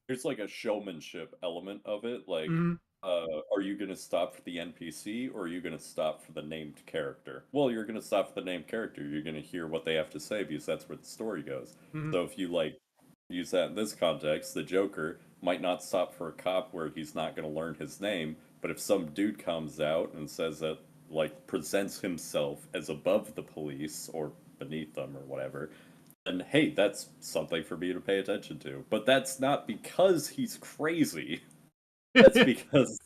there's like a showmanship element of it. Like, Mhm. are you gonna stop for the NPC or are you gonna stop for the named character? Well, you're gonna stop for the named character. You're gonna hear what they have to say because that's where the story goes. Mhm. So if you like use that in this context, the Joker might not stop for a cop where he's not gonna learn his name, but if some dude comes out and says that like presents himself as above the police or beneath them or whatever, then hey, that's something for me to pay attention to. But that's not because he's crazy. That's because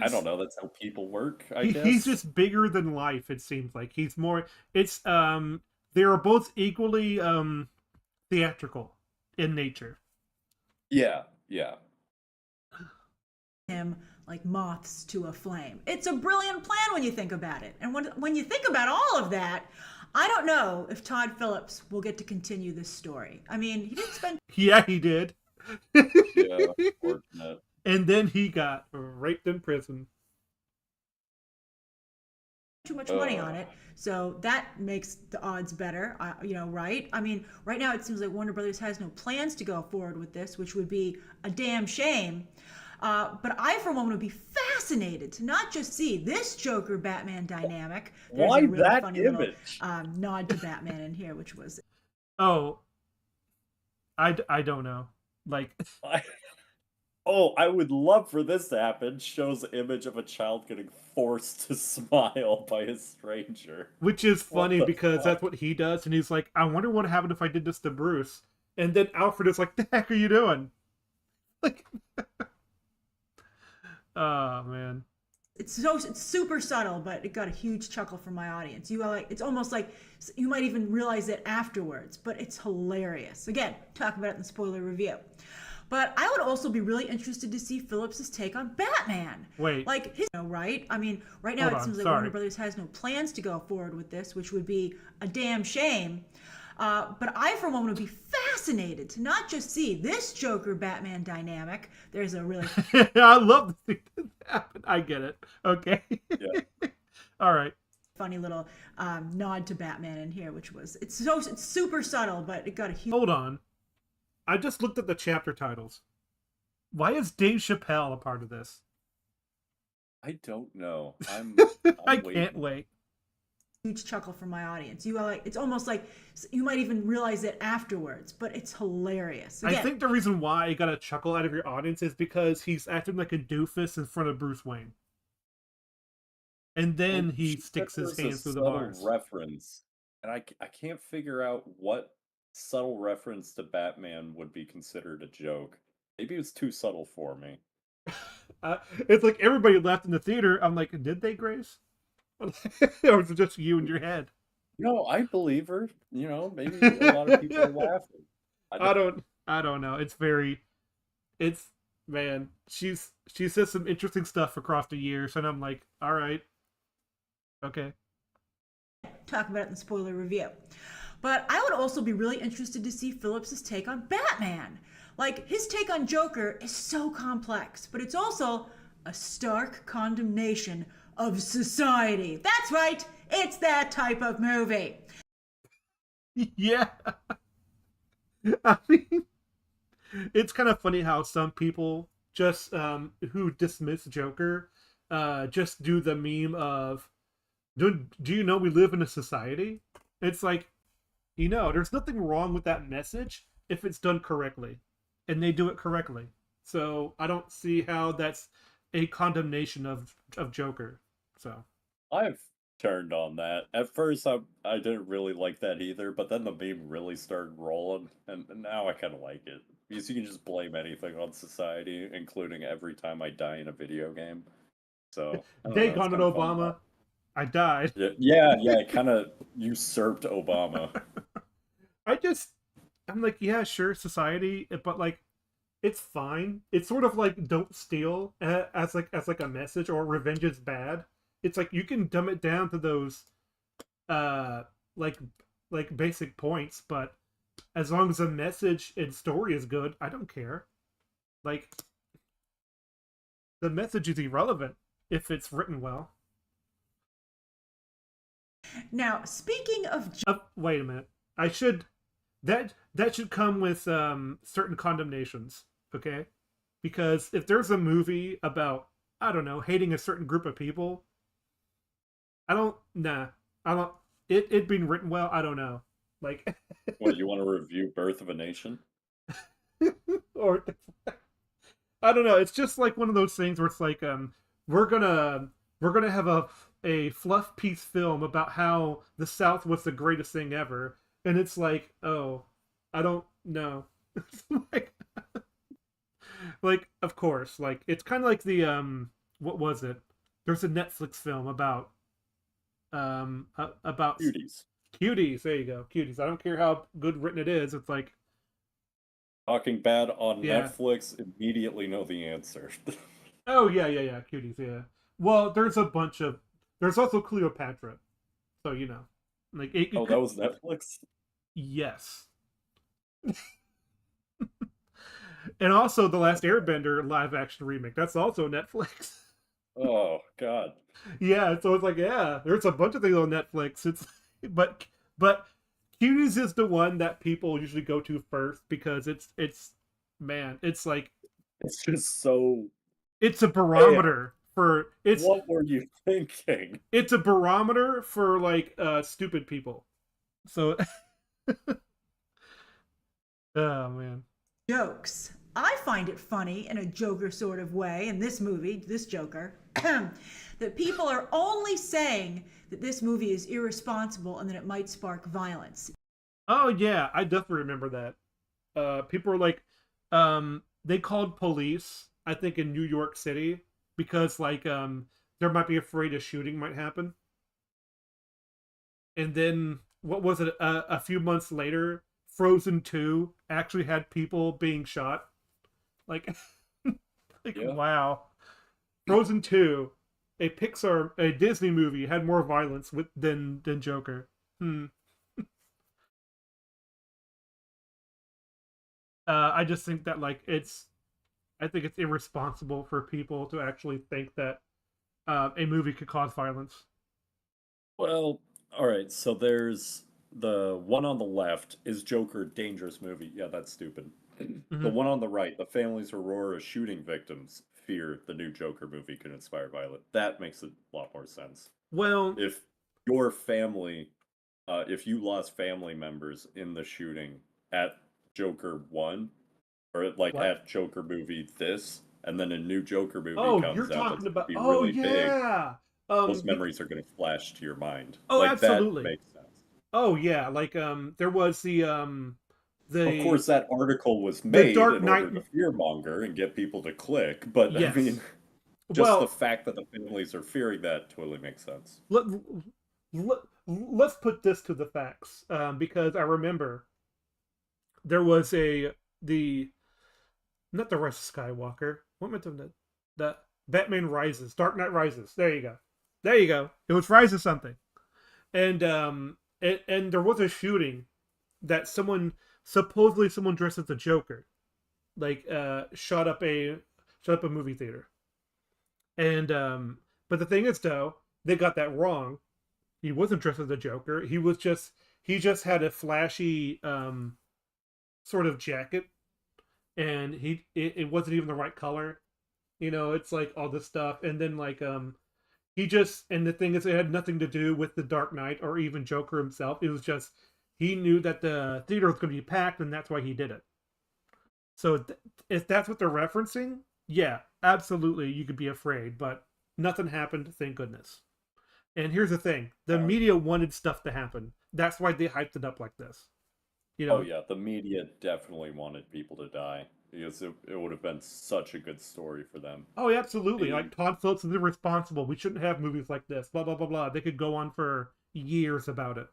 I he's don't know. That's how people work, I he's guess. just bigger than life. It seems like he's more. It's they are both equally theatrical in nature. Yeah, yeah. Him like moths to a flame. It's a brilliant plan when you think about it. And when you think about all of that, I don't know if Todd Phillips will get to continue this story. I mean, he didn't spend Yeah, he did. Yeah, fortunate. And then he got raped in prison. too much money on Uh, it, so that makes the odds better. Right? I mean, right now it seems like Warner Brothers has no plans to go forward with this, which would be a damn shame. But I, for one, would be fascinated to not just see this Joker Batman dynamic. There's a why really that funny little image? nod to Batman in here, which was Oh, I don't know. Like, I, oh, I would love for this to happen. Shows an image of a child getting forced to smile by a stranger. which is What funny the because fuck? that's what he does, and he's like, I wonder what happened if I did this to Bruce. And then Alfred is like, the heck are you doing? Like, oh man. it's super subtle, but it got a huge chuckle from my audience. You are like, it's almost like you might even realize it afterwards, but it's hilarious. Again, talk about it in the spoiler review. But I would also be really interested to see Phillips's take on Batman. Wait. Like his, right? I mean, right now Hold it on, seems like sorry. Warner Brothers has no plans to go forward with this, which would be a damn shame. But I, for one, would be fascinated to not just see this Joker Batman dynamic. There's a really I love to see this happen. I get it. Okay. Yeah. All right. funny little nod to Batman in here, which was it's super subtle, but it got a huge. Hold on. I just looked at the chapter titles. Why is Dave Chappelle a part of this? I don't know. I I'm can't waiting. wait. Huge chuckle from my audience. You are like, it's almost like you might even realize it afterwards, but it's hilarious. I Again, think the reason why I got a chuckle out of your audience is because he's acting like a doofus in front of Bruce Wayne. And then Well, he she said sticks there his was a hands through the subtle bars. reference, and I can't figure out what subtle reference to Batman would be considered a joke. Maybe it was too subtle for me. It's like everybody left in the theater. I'm like, did they, Grace? Or was it just you in your head? No, I believe her. You know, maybe a lot of people are laughing. I I don't. don't know. It's man, she says some interesting stuff across the years, and I'm like, all right, okay. talk about it in the spoiler review. But I would also be really interested to see Phillips's take on Batman. Like his take on Joker is so complex, but it's also a stark condemnation of society. That's right, it's that type of movie. Yeah. I mean, it's kind of funny how some people just who dismiss Joker just do the meme of do you know we live in a society? It's like, there's nothing wrong with that message if it's done correctly, and they do it correctly. So I don't see how that's a condemnation of Joker. So I've turned on that. At first, I didn't really like that either, but then the meme really started rolling, and now I kind of like it because you can just blame anything on society, including every time I die in a video game. So I don't know, Day it's gone on kind of fun Obama. now. I died. Yeah, yeah, yeah. It kind of usurped Obama. I just, I'm like, yeah, sure, society, but like, it's fine. It's sort of like don't steal as like a message, or revenge is bad. It's like you can dumb it down to those uh like basic points, but as long as the message and story is good, I don't care. Like the message is irrelevant if it's written well. Now, speaking of Wait a minute. I should that should come with certain condemnations, okay? Because if there's a movie about, I don't know, hating a certain group of people, I don't nah. I don't it being written well, I don't know. Like What, you want to review Birth of a Nation? or I don't know, it's just like one of those things where it's like we're gonna have a fluff piece film about how the South was the greatest thing ever, and it's like, oh, I don't know. like, like, of course, like it's kind of like the what was it? There's a Netflix film about Cuties. cuties. There you go, cuties. I don't care how good written it is. It's like, Talking bad on yeah, Netflix, immediately know the answer. oh yeah, cuties. Yeah. Well, there's a bunch of. There's also Cleopatra, so you know, like it Oh, could. that was Netflix? Yes. And also the last Airbender live action remake. That's also Netflix. Oh, God. Yeah, so it's like, yeah, there's a bunch of things on Netflix. It's but Cuties is the one that people usually go to first because it's man, it's like It's just so. it's a Damn, barometer for what were you thinking? it's a barometer for like stupid people. So oh man. jokes, I find it funny in a Joker sort of way in this movie, this Joker, that people are only saying that this movie is irresponsible and that it might spark violence. Oh yeah, I definitely remember that. People were like, they called police, I think in New York City, because like there might be afraid a shooting might happen. And then what was it? A few months later, Frozen 2 actually had people being shot. Like, like Yeah. wow, Frozen 2, a Disney movie, had more violence than Joker. Hmm. I just think that like I think it's irresponsible for people to actually think that a movie could cause violence. Well, all right. So there's the one on the left is Joker dangerous movie. Yeah, that's stupid. The Hmm. one on the right, the families Aurora shooting victims fear the new Joker movie could inspire violence. That makes a lot more sense. Well, If your family, if you lost family members in the shooting at Joker 1, or like what? at Joker movie this, and then a new Joker movie Oh, you're comes out that's talking going to about. be Oh really big, yeah. those Bec memories are going to flash to your mind. oh, Like that absolutely. makes sense. Oh yeah. Like there was Of the course, that article was the made Dark in Knight. order to fearmonger and get people to click, but I Yes. mean, just the Well, fact that the families are fearing that totally makes sense. let's put this to the facts, because I remember there was a the not the Rise of Skywalker. What meant the Batman Rises, Dark Knight Rises. There you go. There you go. It was Rise of something, and and there was a shooting that someone dressed as the Joker, like shot up a movie theater, and but the thing is though, they got that wrong. He wasn't dressed as the Joker. He just had a flashy sort of jacket, and it wasn't even the right color. You know, it's like all this stuff, and then like he just and the thing is, it had nothing to do with the Dark Knight or even Joker himself. It was just he knew that the theater was going to be packed, and that's why he did it. So if that's what they're referencing, yeah, absolutely, you could be afraid, but nothing happened, thank goodness. And here's the thing: the media wanted stuff to happen. That's why they hyped it up like this. You Oh know, yeah, the media definitely wanted people to die because it would have been such a good story for them. oh, yeah, absolutely. The Like Todd Phillips is irresponsible. We shouldn't have movies like this. Blah blah blah blah. They could go on for years about it.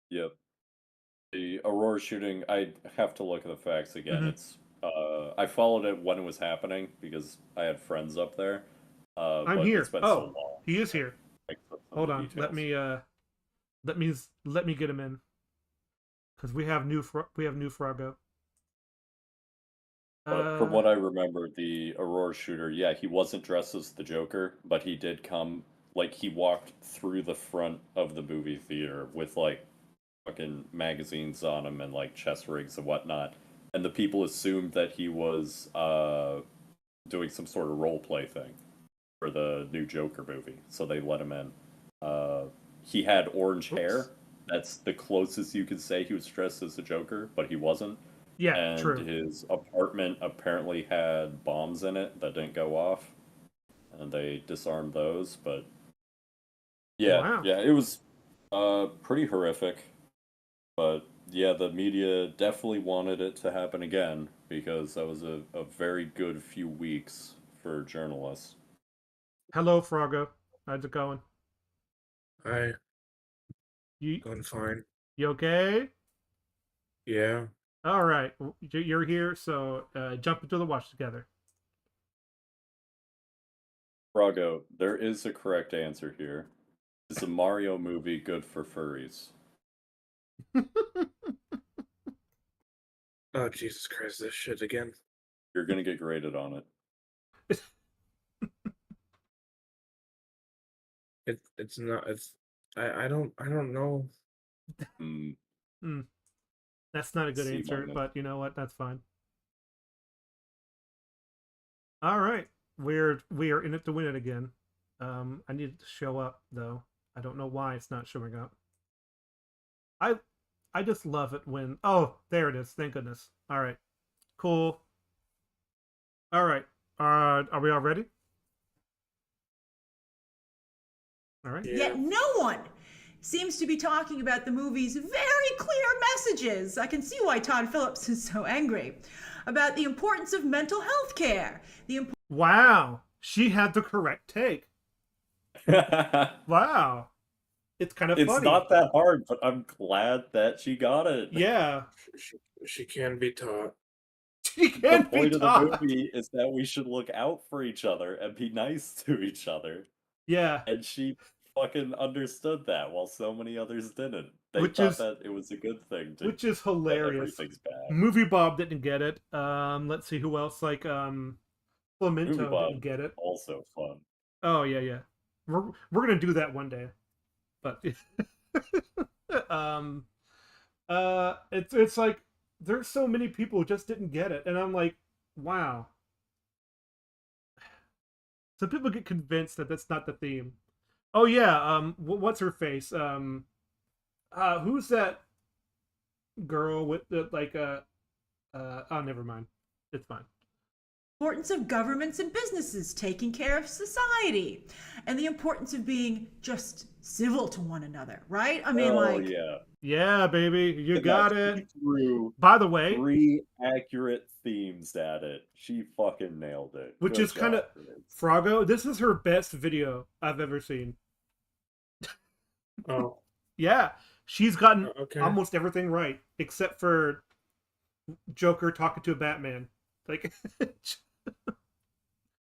Yep. The Aurora shooting, I have to look at the facts again. Hmm. It's I followed it when it was happening because I had friends up there. I'm But it's here. been so Oh, long. he is I here. mixed up some of Hold the on. details. Let me get him in because we have new Froggo. But from Uh, what I remember, the Aurora shooter, yeah, he wasn't dressed as the Joker, but he did come like he walked through the front of the movie theater with like fucking magazines on him and like chest rigs and whatnot. And the people assumed that he was doing some sort of role play thing for the new Joker movie, so they let him in. Uh, he had orange hair. oops. That's the closest you could say he was dressed as the Joker, but he wasn't. Yeah, And true. his apartment apparently had bombs in it that didn't go off, and they disarmed those. But yeah, Wow. yeah, it was pretty horrific. But yeah, the media definitely wanted it to happen again because that was a very good few weeks for journalists. Hello, Froggo. How's it going? Hi, You going fine. you okay? Yeah. All right. You're here, so jump into the watch together. Brago, there is a correct answer here. Is a Mario movie good for furries? Oh, Jesus Christ, this shit again. You're gonna get graded on it. It's not. It's I don't know. Mm, Hmm, that's not a good C answer, minus. but you know what? That's fine. All right. We are in it to win it again. I need it to show up though. I don't know why it's not showing up. I I just love it when oh, there it is. Thank goodness. All right. Cool. All right. Are we all ready? All right. Yeah. Yet no one seems to be talking about the movie's very clear messages. I can see why Todd Phillips is so angry about the importance of mental health care, the Wow. She had the correct take. Wow. It's kind of It's funny. not that hard, but I'm glad that she got it. Yeah. She can be taught. She The can be point of the taught. movie is that we should look out for each other and be nice to each other. Yeah. And she fucking understood that while so many others didn't. They Which thought is that it was a good thing to which is that hilarious. everything's bad. Movie Bob didn't get it. Let's see who else. Like Movie Flamento Bob didn't get it. also fun. Oh yeah, yeah. We're gonna do that one day. But um it's like there's so many people who just didn't get it, and I'm like, wow. Some people get convinced that that's not the theme. Oh yeah, what's her face? Who's that girl with the like oh, never mind. It's fine. importance of governments and businesses taking care of society, and the importance of being just civil to one another, right? I mean, Oh like, yeah. Yeah, baby, you And got that it. she threw By the way, 3 accurate themes at it. She fucking nailed it. which Good is kind of job, Grace. Froggo, this is her best video I've ever seen. Oh, Yeah, she's gotten okay. almost everything right except for Joker talking to a Batman. Like,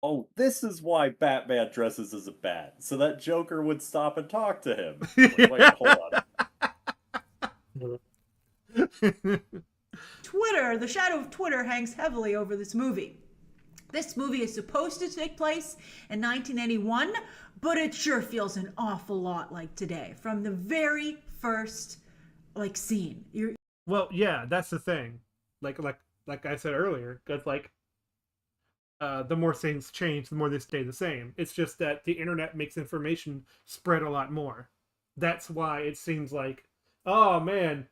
Oh, this is why Batman dresses as a bat, so that Joker would stop and talk to him. Like, wait, hold on. Twitter, the shadow of Twitter hangs heavily over this movie. This movie is supposed to take place in 1981, but it sure feels an awful lot like today. From the very first scene. well, yeah, that's the thing. Like I said earlier, because like the more things change, the more they stay the same. It's just that the internet makes information spread a lot more. That's why it seems like, oh man,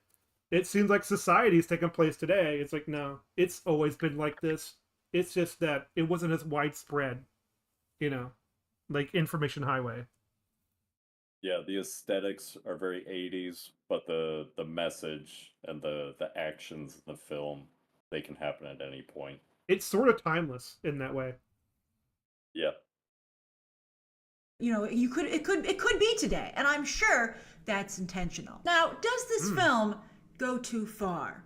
it seems like society is taking place today. It's like, no, it's always been like this. It's just that it wasn't as widespread, you know, like information highway. Yeah, the aesthetics are very 80s, but the message and the actions in the film, they can happen at any point. It's sort of timeless in that way. Yeah. You know, it could be today, and I'm sure that's intentional. Now, does this film go too far?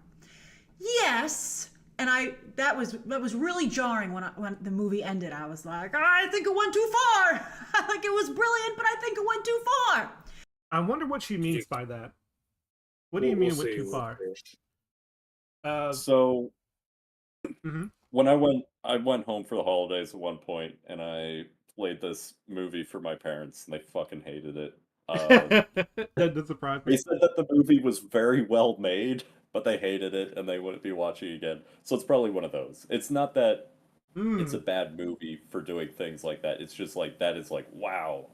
Yes. And that was really jarring when the movie ended. I was like, I think it went too far. I think it was brilliant, but I think it went too far. I wonder what she means by that. What do We'll, you mean we'll it went see. too We'll far? see. So Mhm. when I went home for the holidays at one point, and I played this movie for my parents, and they fucking hated it. That does surprise They me. said that the movie was very well made, but they hated it and they wouldn't be watching again. So it's probably one of those. It's not that it's a Mm. bad movie for doing things like that. It's just like that is like, wow,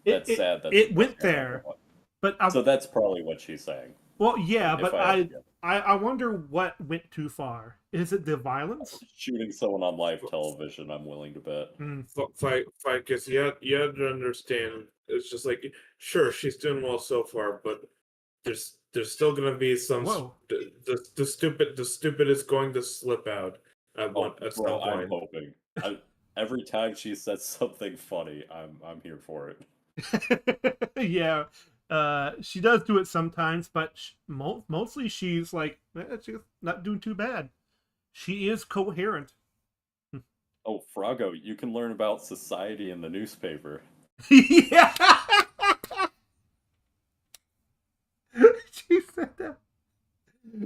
It that's it sad. That's it went depressing. I don't there, want. but So that's probably what she's saying. well, yeah, If but I had to guess. I wonder what went too far. Is it the violence? Shooting someone on live television, I'm willing to bet. Mm. Because you have to understand. It's just like, sure, she's doing well so far, but there's still gonna be some Whoa. the stupid is going to slip out Oh, at bro, some I'm point. hoping. Every time she says something funny, I'm here for it. Yeah, she does do it sometimes, but mostly she's like, she's not doing too bad. She is coherent. Oh, Frago, you can learn about society in the newspaper. Yeah, she said that.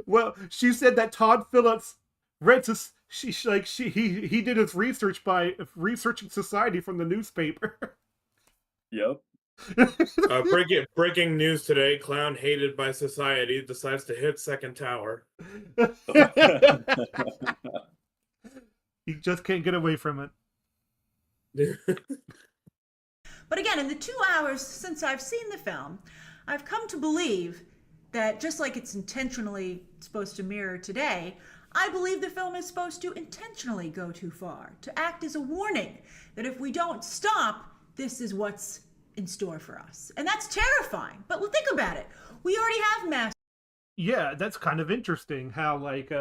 Well, she said that Todd Phillips read he did his research by researching society from the newspaper. Yep. Breaking news today: clown hated by society decides to hit second tower. He just can't get away from it. But again, in the 2 hours since I've seen the film, I've come to believe that just like it's intentionally supposed to mirror today, I believe the film is supposed to intentionally go too far, to act as a warning that if we don't stop, this is what's in store for us. And that's terrifying. But think about it. We already have mass. Yeah, that's kind of interesting how like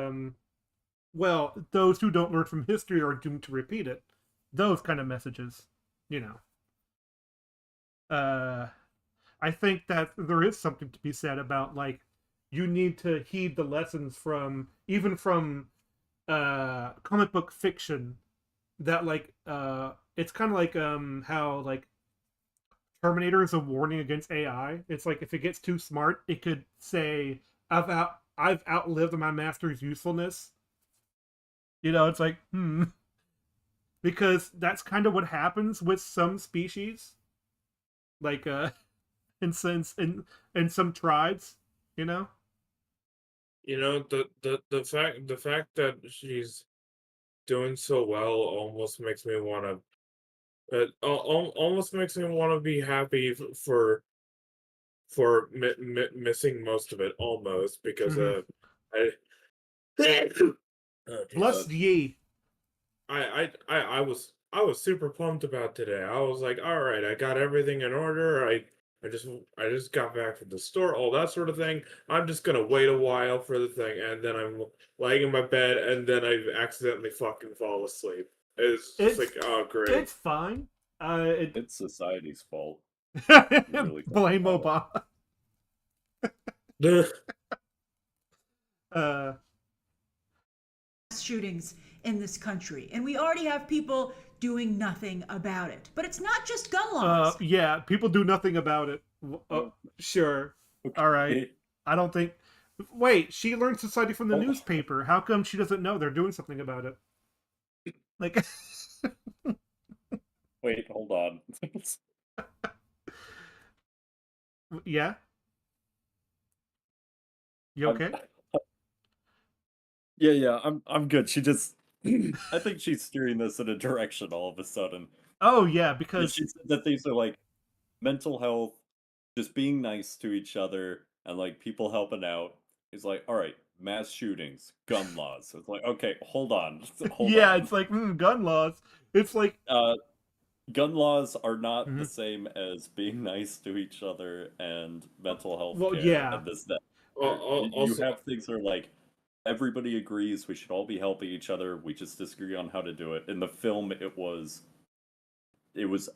well, those who don't learn from history are doomed to repeat it. Those kind of messages, you know. I think that there is something to be said about like you need to heed the lessons from even from comic book fiction that like it's kind of like how like Terminator is a warning against AI. It's like if it gets too smart, it could say I've outlived my master's usefulness. You know, it's like because that's kind of what happens with some species, like in some tribes, you know. You know, the fact that she's doing so well almost makes me want to. Almost makes me want to be happy for missing most of it almost because Mhm. I oh, Bless Uh, ye. I was super pumped about today. I was like, all right, I got everything in order. I just got back from the store, all that sort of thing. I'm just gonna wait a while for the thing, and then I'm laying in my bed, and then I accidentally fucking fall asleep. It's just It's like, oh great. it's fine. it's society's fault. You really can't Blame blame it. Obama. Uh, Shootings in this country, and we already have people doing nothing about it. But it's not just gun laws. yeah, people do nothing about it. Sure. All right. Okay. I don't think. Wait, she learned society from the newspaper. How come she doesn't know they're doing something about it? Like, Wait, hold on. yeah. You okay? Yeah, I'm good. She just I think she's steering this in a direction all of a sudden. Oh yeah, Yeah, because she said that these are like mental health, just being nice to each other, and like people helping out. Is like, all right, mass shootings, gun laws. It's like, okay, hold on, hold yeah, on. it's like gun laws. It's like Uh, gun laws are not the Mhm. same as being nice to each other and mental health Well, care yeah. and this that. You Also, have things that are like everybody agrees we should all be helping each other. We just disagree on how to do it. In the film, it was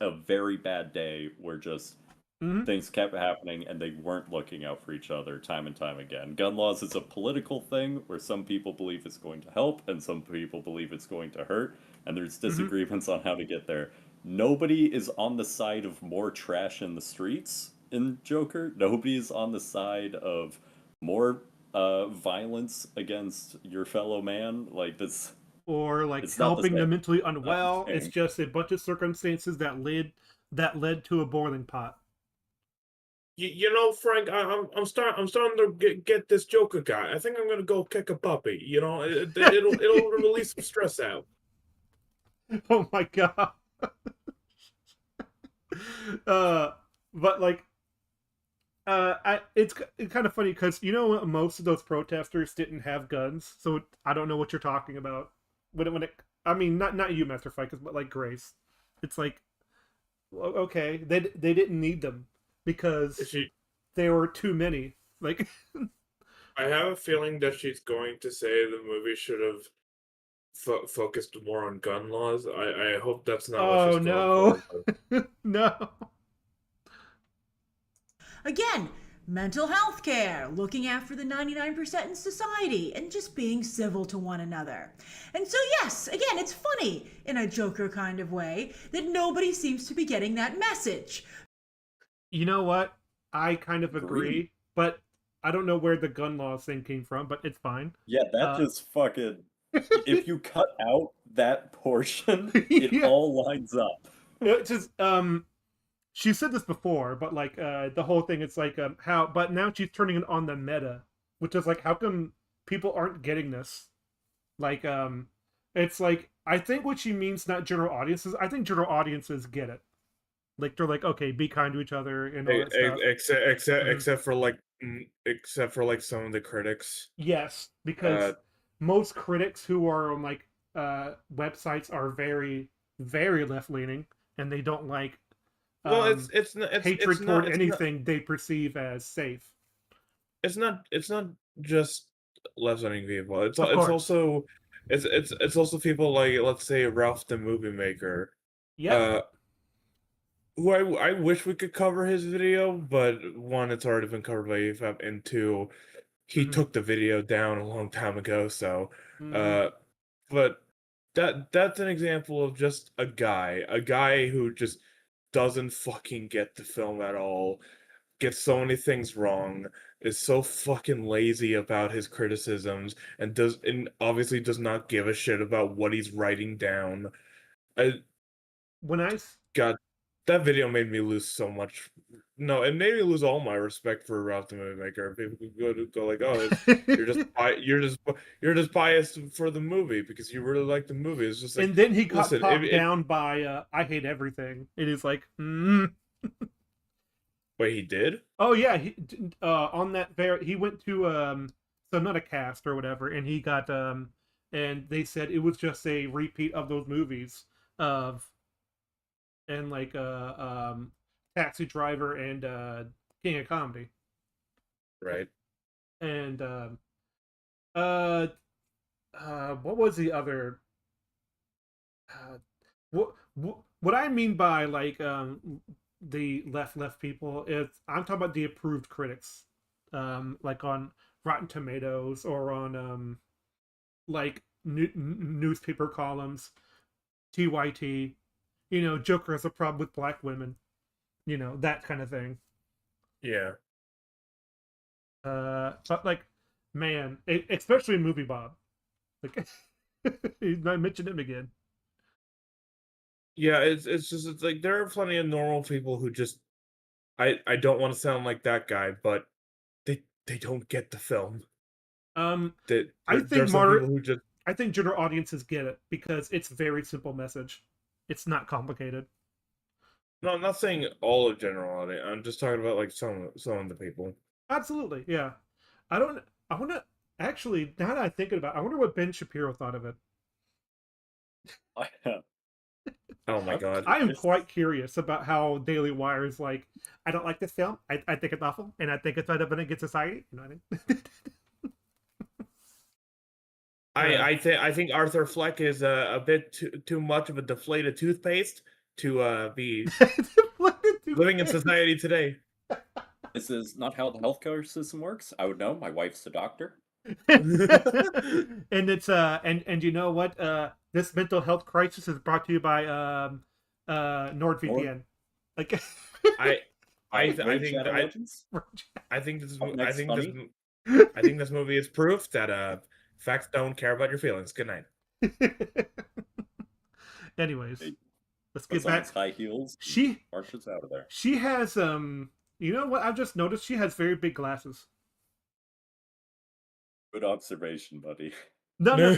a very bad day where just Hmm. things kept happening and they weren't looking out for each other time and time again. Gun laws is a political thing where some people believe it's going to help and some people believe it's going to hurt, and there's Hmm. disagreements on how to get there. Nobody is on the side of more trash in the streets in Joker. Nobody's on the side of more violence against your fellow man. Like this, Or like it's not the helping the same. mentally Not the unwell. It's same. just a bunch of circumstances that led to a boiling pot. you know, Frank, I'm starting to get this Joker guy. I think I'm gonna go kick a puppy. You know, it'll release some stress out. Oh my god. uh, but like, it's kind of funny because most of those protesters didn't have guns, so I don't know what you're talking about. I mean, not you, Master Ficus, but like Grace. It's like, okay, they didn't need them because She, there were too many. Like, I have a feeling that she's going to say the movie should have focused more on gun laws. I hope that's not what oh she's going no, for. But no. Again, mental health care, looking after the 99% in society, and just being civil to one another. And so, yes, again, it's funny in a Joker kind of way that nobody seems to be getting that message. You know what? I kind of Agreed. agree, but I don't know where the gun laws thing came from, but it's fine. Yeah, that Uh, just fucking. If you cut out that portion, it yeah, all lines up. it's just she said this before, but like the whole thing, it's like how, but now she's turning it on the meta, which is like, how come people aren't getting this? Like it's like, I think what she means, not general audiences. I think general audiences get it. Like they're like, okay, be kind to each other and all that stuff. Mhm. except for like some of the critics. Yes, Uh, because most critics who are on like websites are very, very left leaning, and they don't like well, um, hatred toward it's not anything they perceive as safe. it's not just left-leaning people. Of It's course. also it's also people like, let's say, Ralph the Movie Maker, Yep. uh, who I wish we could cover his video, but one, it's already been covered by EFAP, and two, he Hmm. took the video down a long time ago. So, Hmm. uh, but that's an example of just a guy who just doesn't fucking get the film at all, gets so many things wrong, is so fucking lazy about his criticisms, and obviously does not give a shit about what he's writing down. I When God, that video made me lose so much. No, it made me lose all my respect for Ralph the Movie Maker. People could go like, "Oh, you're just you're just biased for the movie because you really like the movie." It's just like, and then he got listen, talked down by I hate everything. It is like, wait, he did? oh yeah, on that very, he went to so not a cast or whatever, and he got and they said it was just a repeat of those movies of, and like Taxi Driver and King of Comedy, Right. and uh what was the other, uh, what I mean by like the left people is, I'm talking about the approved critics, like on Rotten Tomatoes or on like newspaper columns, TYT. Joker has a problem with black women. That kind of thing. Yeah. But like, man, especially Movie Bob. Like, I mentioned him again. Yeah, it's like there are plenty of normal people who just I don't want to sound like that guy, but they don't get the film. That I there think are some moderate. people who just I think general audiences get it because it's a very simple message. It's not complicated. no, I'm not saying all of general audience. I'm just talking about like some of the people. Absolutely, yeah. I don't. I want to actually. Now that I'm thinking about, I wonder what Ben Shapiro thought of it. I, Oh my god. I am quite curious about how Daily Wire is like, I don't like this film. I think it's awful, and I think it's right up against society. You know what I mean? I think Arthur Fleck is a bit too much of a deflated toothpaste to be living in society today. This is not how the healthcare system works. I would know. My wife's a doctor. And it's and you know what? This mental health crisis is brought to you by NordVPN. Like I think Shadow I, Legends? I think this Up next, funny. I think this movie is proof that facts don't care about your feelings. Good night. Anyways, Hey, let's Puts get on back. its high heels. She Marches out of there. she has you know what I've just noticed? She has very big glasses. Good observation, buddy. No, no.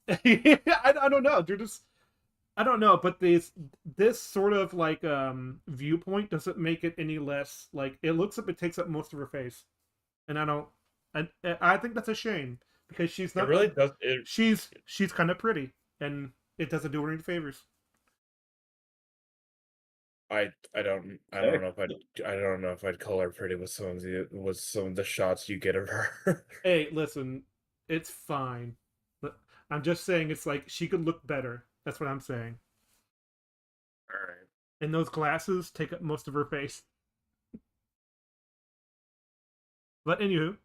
I don't know. They're just I don't know, but this sort of like viewpoint doesn't make it any less like it looks like it takes up most of her face, and I think that's a shame because she's not It really does. she's kind of pretty and it doesn't do her any favors. I don't know if I'd call her pretty with some of the shots you get of her. Hey, listen, it's fine. But I'm just saying it's like she could look better. That's what I'm saying. All right. And those glasses take up most of her face. But anywho,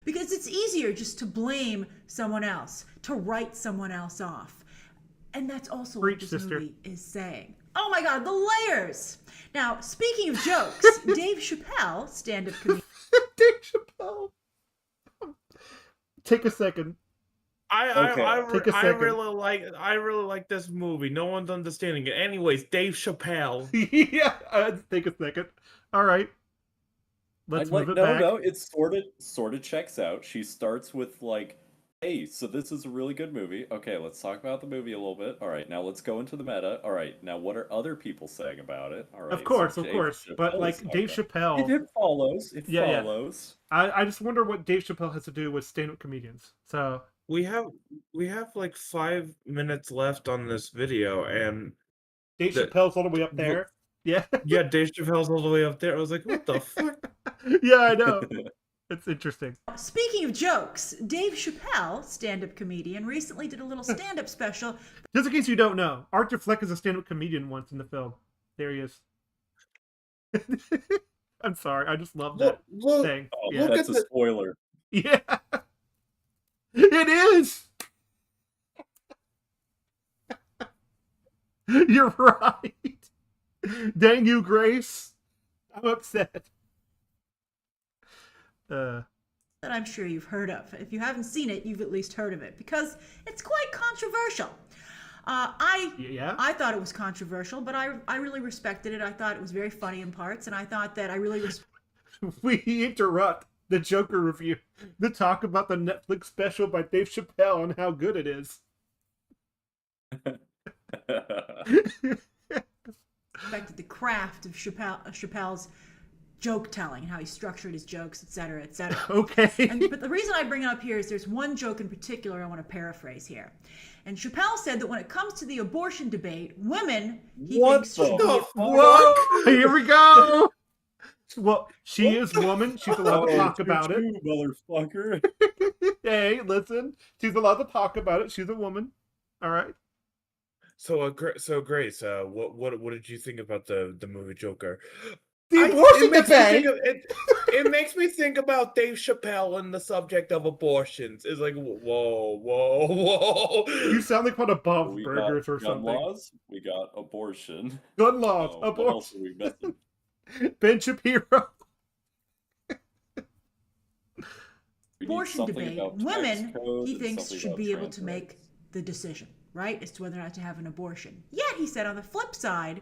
Because it's easier just to blame someone else, to write someone else off. And that's also Preach, what this sister. movie is saying. Oh my god, the layers! Now, speaking of jokes, Dave Chappelle, stand-up comedian. Dave Chappelle. Take a second. Okay. Take a I second. really like this movie. No one's understanding it. Anyways, Dave Chappelle. Yeah, take a second. All right. Let's I'd like, move it no, back. no, it sort of checks out. She starts with like, hey, so this is a really good movie. Okay, let's talk about the movie a little bit. All right, now let's go into the meta. All right, now what are other people saying about it? All right, Of course. Dave But Chappelle like is talking Dave about it. Chappelle, It follows. It Yeah, yeah. follows. I just wonder what Dave Chappelle has to do with stand-up comedians. So We have like 5 minutes left on this video, and Dave The- Chappelle's all the way up there. Yeah. yeah, Dave Chappelle's all the way up there. I was like, what the fuck? Yeah, I know. It's interesting. Speaking of jokes, Dave Chappelle, stand-up comedian, recently did a little stand-up special. Just in case you don't know, Arthur Fleck is a stand-up comedian once in the film. There he is. I'm sorry, I just love that Look, thing. Oh, Yeah. that's at a the- spoiler. Yeah. It is. You're right. Dang you, Grace. I'm upset. That I'm sure you've heard of. If you haven't seen it, you've at least heard of it because it's quite controversial. Yeah. I thought it was controversial, but I really respected it. I thought it was very funny in parts, and I thought that I really We interrupt the Joker review to talk about the Netflix special by Dave Chappelle and how good it is. respected the craft of Chappelle's joke telling, how he structured his jokes, etc., etc. Okay. But the reason I bring it up here is there's one joke in particular I want to paraphrase here. And Chappelle said that when it comes to the abortion debate, women, he What thinks, the should be fuck? Whoa! Here we go. Well, she is woman. She's allowed to talk about it. You motherfucker. Hey, listen. She's allowed to talk about it. She's a woman. All right. So Grace, what did you think about the movie Joker? The abortion it makes me debate. think it makes me think about Dave Chappelle and the subject of abortions. It's like whoa. You sound like one of Bob's We Burgers got or gun something. laws. We got abortion. Gun laws. Oh, what else Abortion. are we missing? Ben Shapiro. We need abortion something debate, about tax women, code he and thinks, something should about be able trans to make rights. the decision, right, as to whether or not to have an abortion. Yet, he said, on the flip side,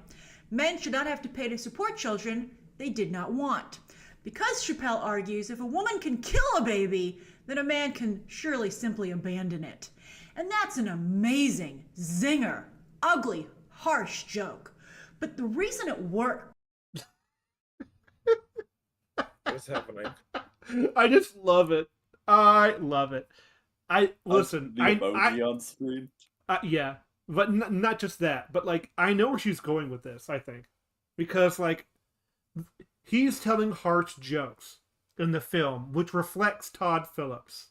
men should not have to pay to support children they did not want. Because Chappelle argues if a woman can kill a baby, then a man can surely simply abandon it. And that's an amazing, zinger, ugly, harsh joke. But the reason it worked. What's happening? I just love it. I love it. I listen. The emoji on screen. Yeah. but not just that, but like I know where she's going with this. I think because like he's telling harsh jokes in the film, which reflects Todd Phillips.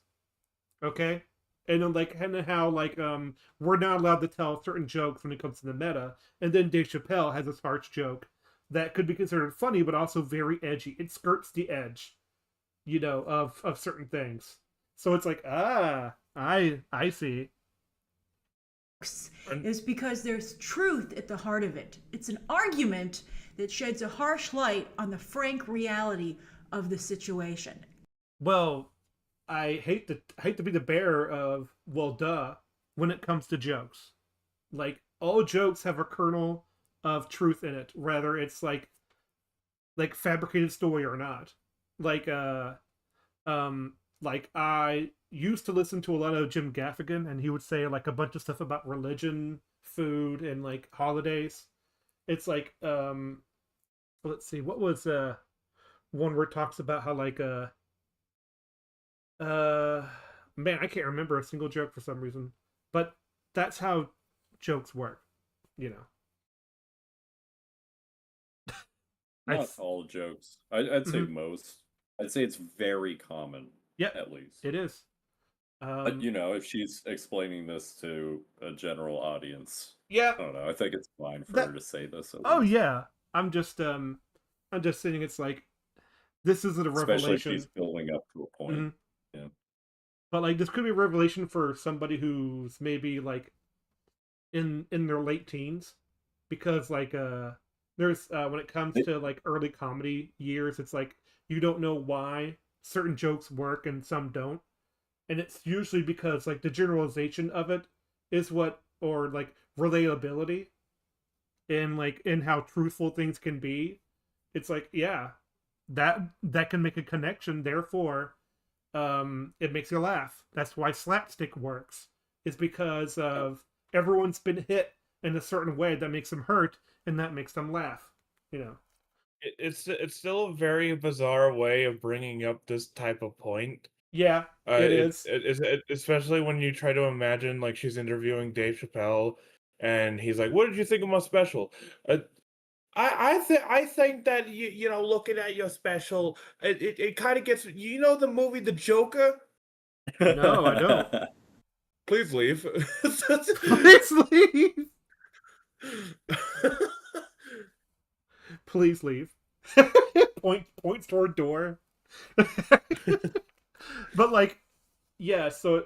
Okay, and then like and how like we're not allowed to tell certain jokes when it comes to the meta, and then Dave Chappelle has this harsh joke that could be considered funny, but also very edgy. It skirts the edge, of certain things. So it's like I see. Is because there's truth at the heart of it. It's an argument that sheds a harsh light on the frank reality of the situation. Well, I hate to be the bearer of well, duh, when it comes to jokes. Like all jokes have a kernel of truth in it, whether it's like fabricated story or not. Like like I used to listen to a lot of Jim Gaffigan, and he would say like a bunch of stuff about religion, food, and like holidays. It's like let's see, what was one where it talks about how like man, I can't remember a single joke for some reason, but that's how jokes work, you know. Not all jokes. I'd say Mhm. most. I'd say it's very common, Yeah, at least. it is. But if she's explaining this to a general audience, Yeah, I don't know. I think it's fine for her that. to say this at Oh least. yeah, I'm just saying it's like this isn't a Especially if she's revelation. building up to a point. Mhm. Yeah. But like this could be a revelation for somebody who's maybe like in their late teens, because like there's when it comes It- to like early comedy years, it's like you don't know why certain jokes work and some don't, and it's usually because like the generalization of it is what, or like relatability and like in how truthful things can be. It's like, yeah, that can make a connection, therefore it makes you laugh. That's why slapstick works. It's because of everyone's been hit in a certain way that makes them hurt, and that makes them laugh. You know. It's still a very bizarre way of bringing up this type of point. Yeah, it is. Especially when you try to imagine like she's interviewing Dave Chappelle, and he's like, "What did you think of my special?" Uh, I think that looking at your special, it kind of gets the movie The Joker. No, I don't. Please leave. Please leave. Please leave. Points toward door. But like, yeah. So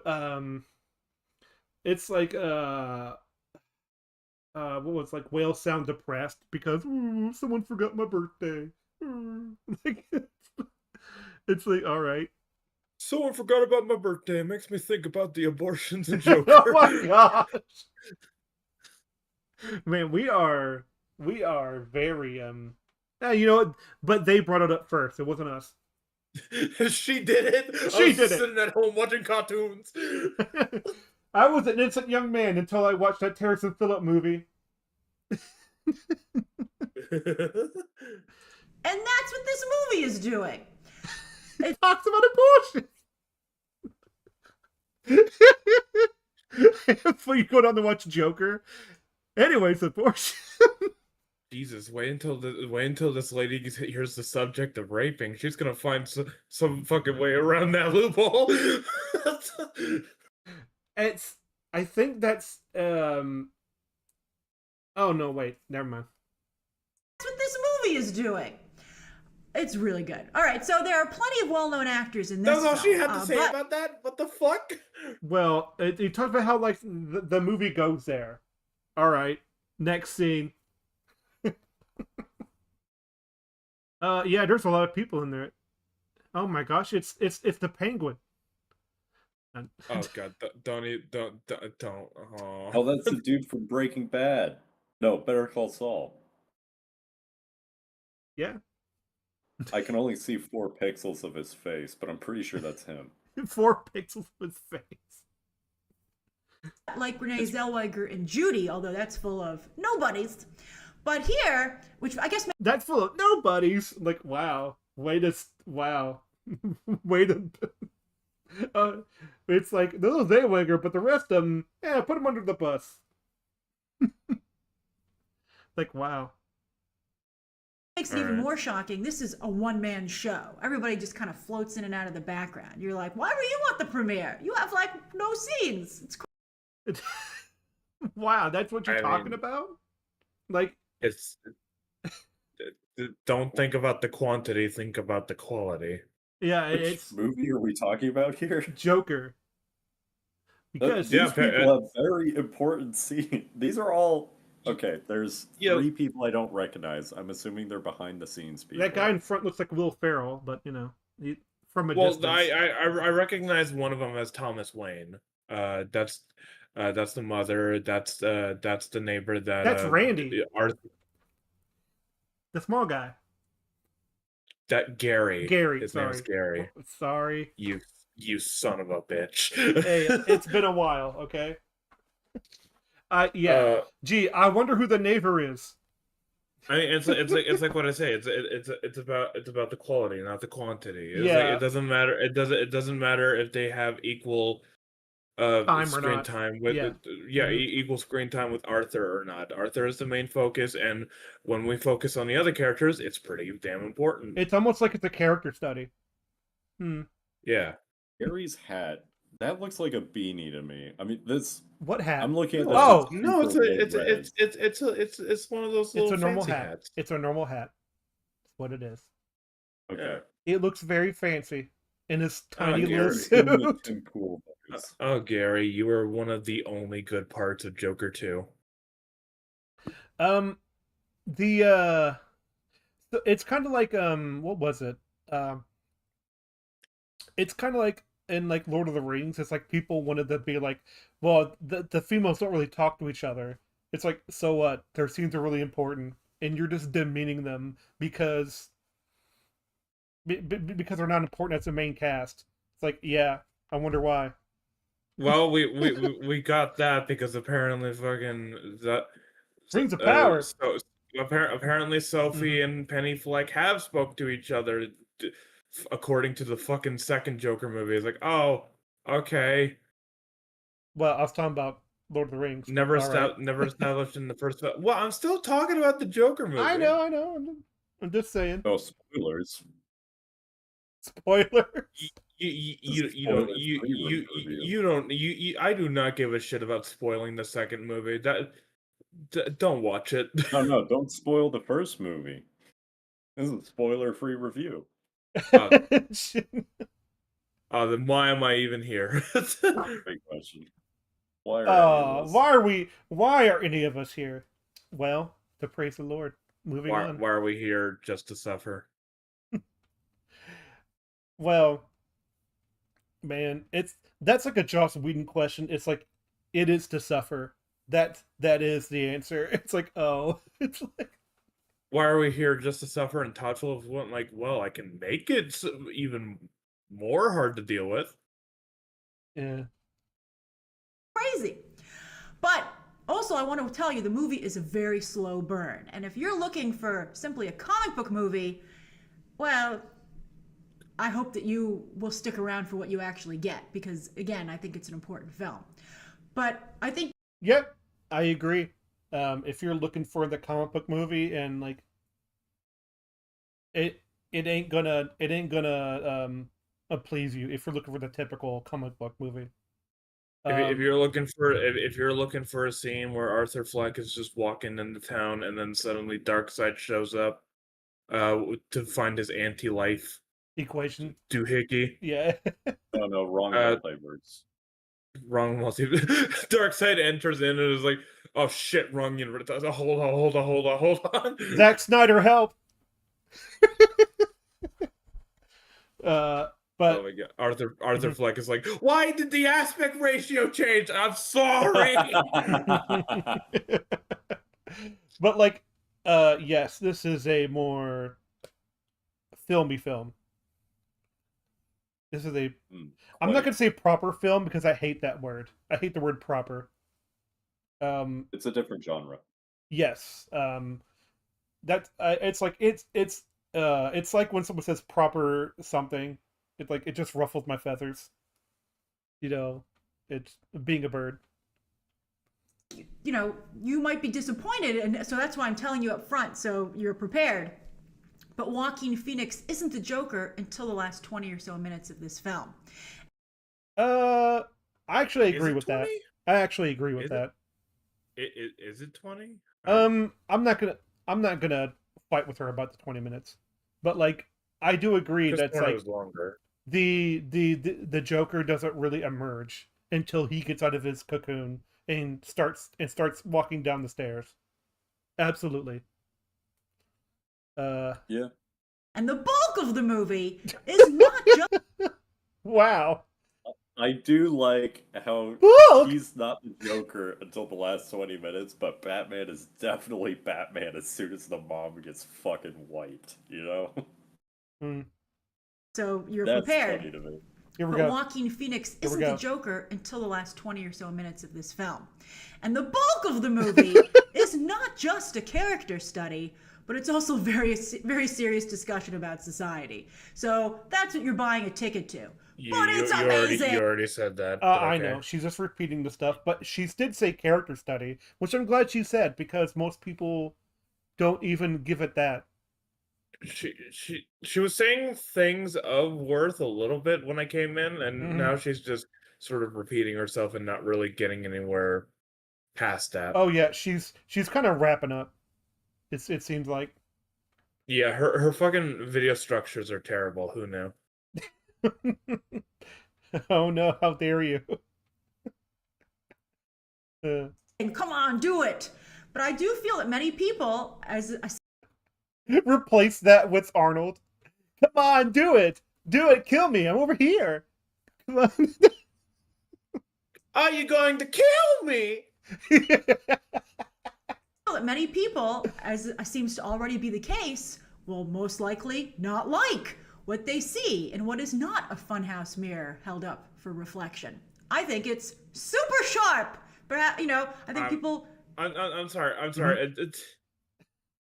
it's like what was like whales sound depressed because "Ooh, someone forgot my birthday." Like, it's like, all right. Someone forgot about my birthday. It makes me think about the abortions in Oh my Joker. gosh, man, we are very yeah, you know what? But they brought it up first. It wasn't us. She did it. I She was did it. sitting at home watching cartoons. I was an innocent young man until I watched that Terrence and Phillip movie. And that's what this movie is doing. It talks about abortion. Before you go down to watch Joker. Anyways, abortion. Jesus, wait until this lady hears the subject of raping. She's gonna find some fucking way around that loophole. It's. I think that's. Oh no! Wait. Never mind. That's what this movie is doing. It's really good. All right, so there are plenty of well-known actors in this That's all film. she had to say but about that? What the fuck? Well, it talked about how like the movie goes there. All right. Next scene. Yeah, there's a lot of people in there. Oh my gosh, it's the Penguin. Oh god, don't. Oh, Oh. that's the dude from Breaking Bad. No, Better Call Saul. Yeah, I can only see 4 pixels of his face, but I'm pretty sure that's him. 4 pixels of his face. like Renee Zellweger and Judy, although that's full of nobodies. But here, which I guess That's full of nobodies. Like, wow, wow, way to. Uh, it's like those Zaywagger, but the rest of them, yeah, put them under the bus. Like, wow. Makes it All even right. more shocking. This is a one-man show. Everybody just kind of floats in and out of the background. You're like, why were you at the premiere? You have like no scenes. It's Wow, that's what you're I talking mean, about? Like, it's don't think about the quantity, think about the quality. yeah, Which it's movie are we talking about here? Joker. Because Yeah, These people have very important scenes. These are all okay. There's yeah. 3 people I don't recognize. I'm assuming they're behind the scenes people. that guy in front looks like Will Ferrell, but from a Well, distance. I recognize one of them as Thomas Wayne. That's the mother. That's the neighbor that That's Randy, Arthur, the small guy. that Gary. Gary, His name is sorry. Gary. Sorry. You son of a bitch. Hey, it's been a while, okay? Yeah. Uh, Gee, I wonder who the neighbor is. I mean, it's like what I say. It's about the quality, not the quantity. It's like Yeah. it doesn't matter. It doesn't matter if they have equal Time or screen not. time with Yeah. equal screen time with Arthur or not. Arthur is the main focus, and when we focus on the other characters, it's pretty damn important. It's almost like it's a character study. Yeah. Gary's hat. That looks like a beanie to me. I mean, this. What hat? I'm looking at this. Oh! No, it's super it's one of those little It's a normal fancy hat. hats. It's a normal hat. That's what it is. Okay. It looks very fancy in his tiny little Gary. In the suit. Tim Pool voice. Oh, Gary, you are one of the only good parts of Joker 2. So it's kind of like what was it? It's kind of like in like Lord of the Rings. It's like people wanted to be like, well, the females don't really talk to each other. It's like, so what? Their scenes are really important, and you're just demeaning them because because they're not important as the main cast. It's like, yeah, I wonder why. Well, we got that because apparently fucking that Rings of power. so apparently Sophie and Penny Fleck have spoke to each other according to the fucking second Joker movie. It's like, oh, okay. Well, I was talking about Lord of the Rings. Never All never established in the first film. Well, I'm still talking about the Joker movie. I know. I'm just saying. No spoilers. Spoilers. I do not give a shit about spoiling the second movie. Don't watch it. No, don't spoil the first movie. This is a spoiler-free review. Then why am I even here? Big question. Why are any of us here? Well, to praise the Lord. Moving on. Why are we here just to suffer? Well, man, that's like a Joss Whedon question. It's like, it is to suffer. That is the answer. It's like, oh, it's like, why are we here just to suffer? And Todd Phillips went like, well, I can make it even more hard to deal with. Yeah. crazy. But also, I want to tell you, the movie is a very slow burn. And if you're looking for simply a comic book movie, well, I hope that you will stick around for what you actually get, because again, I think it's an important film. But I think, Yep, I agree. If you're looking for the comic book movie and like it ain't gonna please you if you're looking for the typical comic book movie. If you're looking for a scene where Arthur Fleck is just walking into town and then suddenly Darkseid shows up to find his anti-life equation doohickey. Yeah. No, wrong multiverse. Wrong multi. Darkseid enters in and is like, "Oh shit, wrong universe." Hold on. Zack Snyder, help! But oh my god, Arthur Fleck is like, "Why did the aspect ratio change? I'm sorry." but like, yes, this is a more filmy film. This is a. I'm not gonna say proper film because I hate that word. I hate the word proper. It's a different genre. Yes. That it's like it's like when someone says proper something, it's like it just ruffles my feathers. You know, it's being a bird. you know, you might be disappointed, and so that's why I'm telling you up front, so you're prepared. But Joaquin Phoenix isn't the Joker until the last 20 or so minutes of this film. I actually Is agree it with that. 20? I actually agree with Is that. Is it 20? I'm not gonna fight with her about the 20 minutes, but like I do agree Because that's 20 like was longer. the Joker doesn't really emerge until he gets out of his cocoon and starts walking down the stairs. Absolutely. Yeah. And the bulk of the movie is not just Wow. I do like how Bulk. he's not the Joker until the last 20 minutes, but Batman is definitely Batman as soon as the mom gets fucking wiped, you know? Mm, so you're That's prepared. funny to me. here we But go. Joaquin Phoenix Here we isn't go. the Joker until the last 20 or so minutes of this film. And the bulk of the movie is not just a character study, but it's also very serious discussion about society. So that's what you're buying a ticket to. But it's amazing. You already said that. I okay. know she's just repeating the stuff, but she did say character study, which I'm glad she said because most people don't even give it that. She was saying things of worth a little bit when I came in, and Mhm. now she's just sort of repeating herself and not really getting anywhere past that. Oh yeah, she's kind of wrapping up. It seems like. Yeah, her fucking video structures are terrible. Who knew? Oh no! How dare you? And come on, do it. But I do feel that many people, as Replace that with Arnold. Come on, do it! Do it! Kill me! I'm over here. Come on. Are you going to kill me? that many people, as seems to already be the case, will most likely not like what they see and what is not a funhouse mirror held up for reflection. I think it's super sharp, but you know, I think people. I'm sorry. I'm sorry.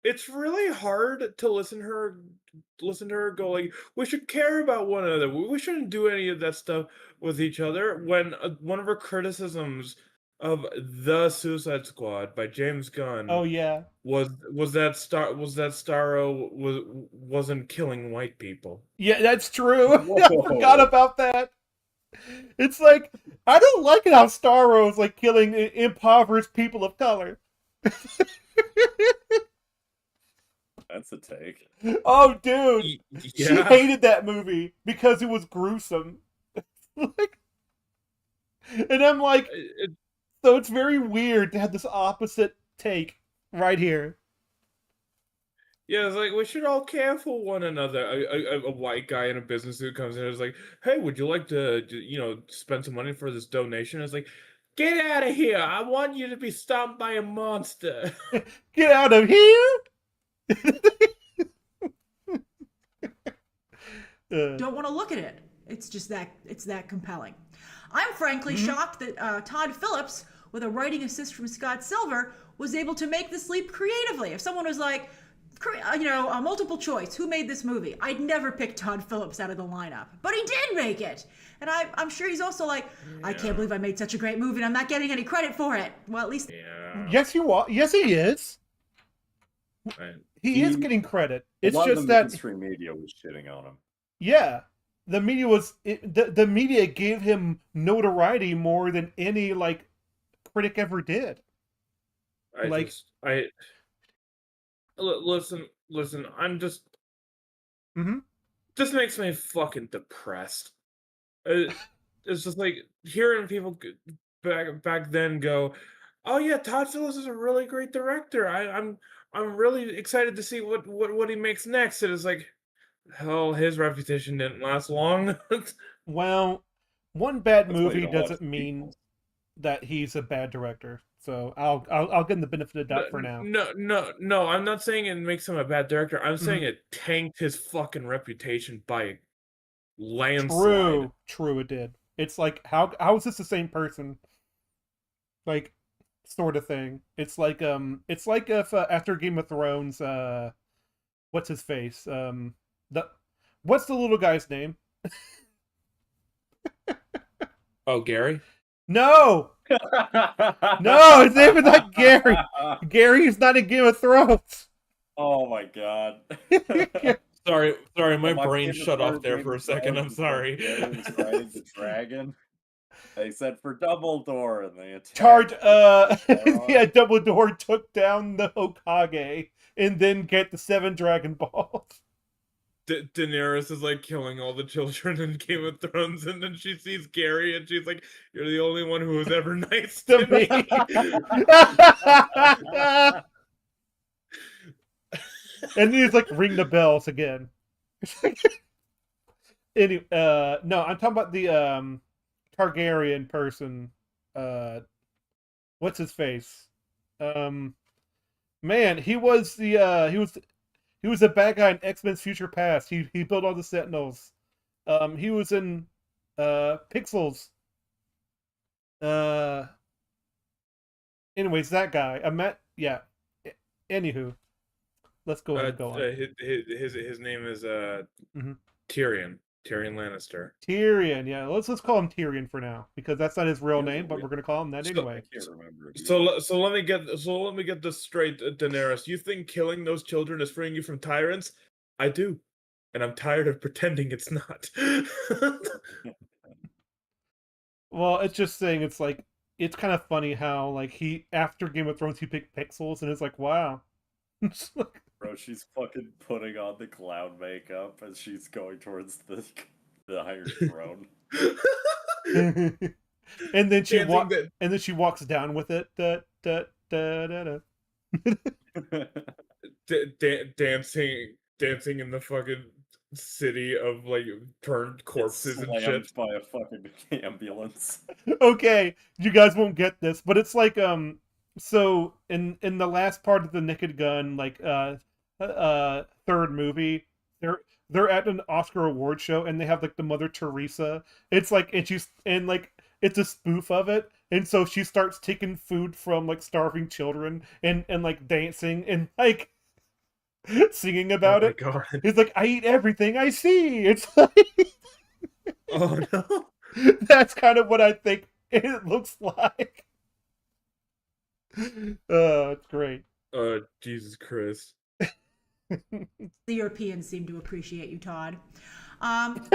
It's really hard to listen to her go like, we should care about one another. We shouldn't do any of that stuff with each other. When one of her criticisms of The Suicide Squad by James Gunn Oh yeah. was that Starro wasn't killing white people. Yeah, that's true. I Whoa. forgot about that. It's like I don't like it how Starro's like killing impoverished people of color. That's a take. Oh, dude, she Yeah. hated that movie because it was gruesome. Like, and I'm like, so it's very weird to have this opposite take right here. Yeah, it's like we should all care for one another. A white guy in a business suit comes in and is like, "Hey, would you like to, spend some money for this donation?" It's like, "Get out of here! I want you to be stomped by a monster." Get out of here! Don't want to look at it. It's just that compelling. I'm frankly shocked that Todd Phillips, with a writing assist from Scott Silver, was able to make this leap creatively. If someone was like, a multiple choice, who made this movie? I'd never pick Todd Phillips out of the lineup, but he did make it. And I'm sure he's also like, I can't believe I made such a great movie and I'm not getting any credit for it. Well, at least Yes, you are. Yes, he is. Right. He is getting credit. It's a lot just of the that mainstream media was shitting on him. yeah, the media the media gave him notoriety more than any like critic ever did. Listen. I'm just. Mhm. This makes me fucking depressed. It's just like hearing people back then go, "Oh yeah, Todd Phillips is a really great director. I'm really excited to see what he makes next." And it's like, hell, his reputation didn't last long. Well, one bad That's why you movie don't watch doesn't the mean sequels. that he's a bad director. So I'll give him the benefit of the doubt for now. No. I'm not saying it makes him a bad director. I'm saying Mhm. it tanked his fucking reputation by a landslide. True, it did. It's like how is this the same person? Like, sort of thing. It's like if after Game of Thrones, what's his face? What's the little guy's name? Oh, Gary? No, No, his name is not Gary. Gary's not in Game of Thrones. Oh my god. Sorry, my My brain favorite shut part off of there Game for a of second. Thrones I'm is when sorry. Gary's riding the dragon. They said for Dumbledore, and they attacked. Charge. Sauron. Yeah, Dumbledore took down the Hokage and then get the 7 Dragon Balls. Daenerys is like killing all the children in Game of Thrones, and then she sees Gary, and she's like, "You're the only one who was ever nice to me." And he's like, ring the bells again. Anyway, no, I'm talking about the Targaryen person. What's his face? Man, he was the bad guy in X-Men's Future Past. He built all the Sentinels. He was in Pixels. Anyways, that guy. Anywho, let's go ahead and go on. His name is Mhm. Tyrion Lannister. Tyrion, yeah. Let's call him Tyrion for now because that's not his real He has a name, but real- we're gonna call him that anyway. I can't remember. So let me get this straight, Daenerys. You think killing those children is freeing you from tyrants? I do, and I'm tired of pretending it's not. Well, it's just saying it's like it's kind of funny how like he after Game of Thrones he picked Pixels and it's like wow. It's like- Bro, she's fucking putting on the clown makeup as she's going towards the Iron Throne. and then she Dancing and then she walks down with it. dancing in the fucking city of like turned corpses and Slammed shit. by a fucking ambulance. Okay, you guys won't get this, but it's like so in the last part of the Naked Gun third movie, they're at an Oscar award show and they have like the Mother Teresa. It's like and like it's a spoof of it, and so she starts taking food from like starving children and like dancing and like singing about it. God. It's like I eat everything I see. It's like Oh no. that's kind of what I think it looks like. It's great. Jesus Christ. The Europeans seem to appreciate you, Todd. But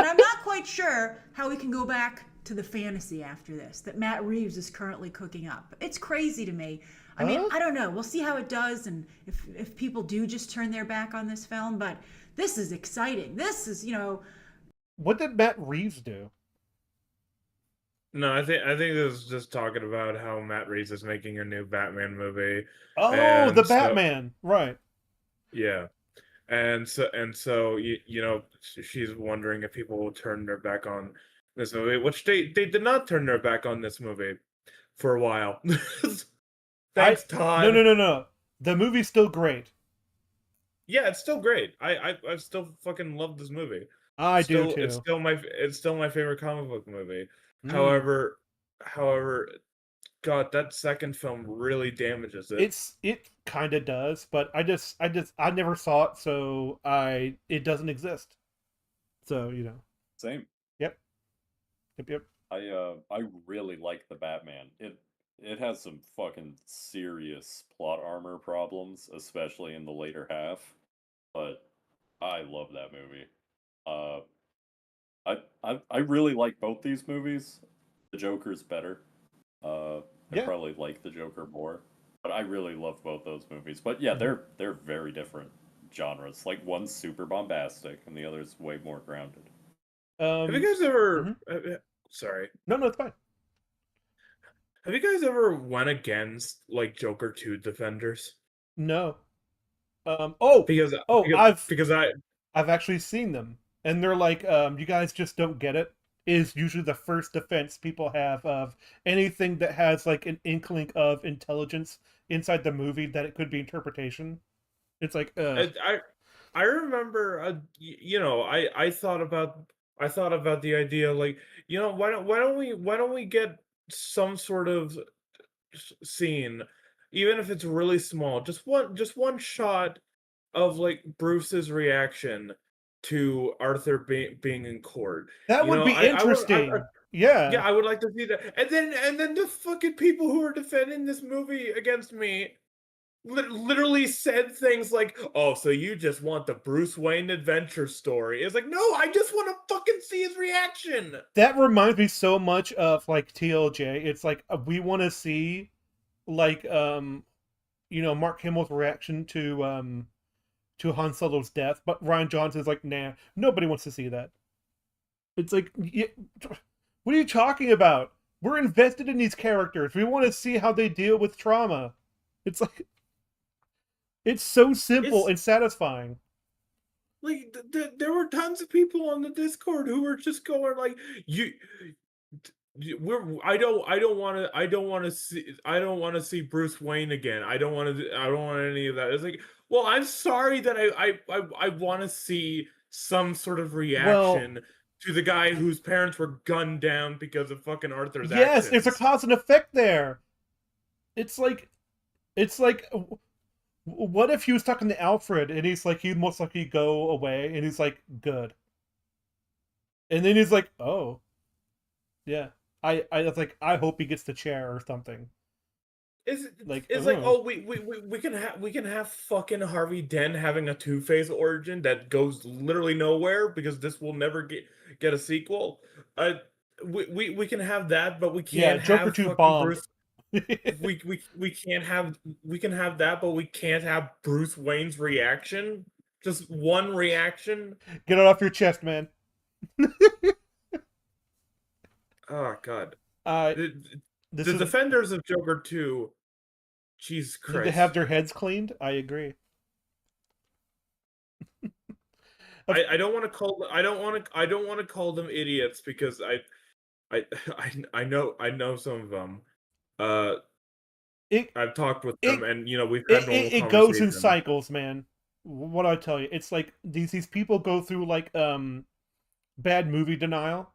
I'm not quite sure how we can go back to the fantasy after this that Matt Reeves is currently cooking up. It's crazy to me. I mean, Huh? I don't know. We'll see how it does and if people do just turn their back on this film, but this is exciting. This is, What did Matt Reeves do? No, I think this is just talking about how Matt Reeves is making a new Batman movie. Oh, And the so- Batman, right? Yeah. And so you know, she's wondering if people will turn their back on this movie, which they did not turn their back on this movie for a while. Thanks, Todd. No. The movie's still great. Yeah, it's still great. I still fucking love this movie. I do too. It's still my favorite comic book movie. Mm. However, God, that second film really damages it. It kind of does, but I never saw it, so it doesn't exist. So Same. Yep. I really like the Batman. It has some fucking serious plot armor problems, especially in the later half. But I love that movie. I really like both these movies. The Joker's better. I Yeah. probably like the Joker more, but I really love both those movies. But yeah, they're very different genres. Like one's super bombastic, and the other's way more grounded. Have you guys ever? Sorry. No, it's fine. Have you guys ever went against like Joker 2 Defenders? No. Because I've actually seen them, and they're like, you guys just don't get it. Is usually the first defense people have of anything that has like an inkling of intelligence inside the movie that it could be interpretation. It's like, I remember, I thought about the idea like, why don't we get some sort of scene, even if it's really small, just one shot of like Bruce's reaction to Arthur being in court. that would be interesting. Yeah, I would like to see that. And then the fucking people who are defending this movie against me literally said things like, "Oh, so you just want the Bruce Wayne adventure story?" It's like, no, I just want to fucking see his reaction. that reminds me so much of like TLJ. It's like we want to see like Mark Hamill's reaction to Han Solo's death, but Ryan Johnson's like, nah, nobody wants to see that. It's like, what are you talking about? We're invested in these characters. We want to see how they deal with trauma. It's like, it's so simple It's and satisfying. like there were tons of people on the Discord who were just going like, "You, we're I don't want to see Bruce Wayne again. I don't want any of that." It's like, well, I'm sorry that I want to see some sort of Well, reaction to the guy whose parents were gunned down because of fucking Arthur's yes, there's a actions. cause and effect there. It's like, it's like, what if he was talking to Alfred and he's like, he'd most likely go away and he's like, good. And then he's like, oh, yeah. I was like, I hope he gets the chair or something. It's Like, it's like, oh. oh, we can have fucking Harvey Dent having a Two-Face origin that goes literally nowhere because this will never get a sequel. Uh, we can have that, but we Yeah, can't Joker have 2 fucking bombed. Bruce. We can't have we can have that, but we can't have Bruce Wayne's reaction. Just one reaction. Get it off your chest, man. Oh God. Uh, The, this the is defenders of Joker 2, Jesus Need to have Christ. their heads cleaned. I agree. Of I don't want to call I don't want to call them idiots because I I know some of them. Uh, it I've talked with them, it and we've it, had normal it goes in conversation. cycles, man. What do I tell you? It's like these people go through like bad movie denial.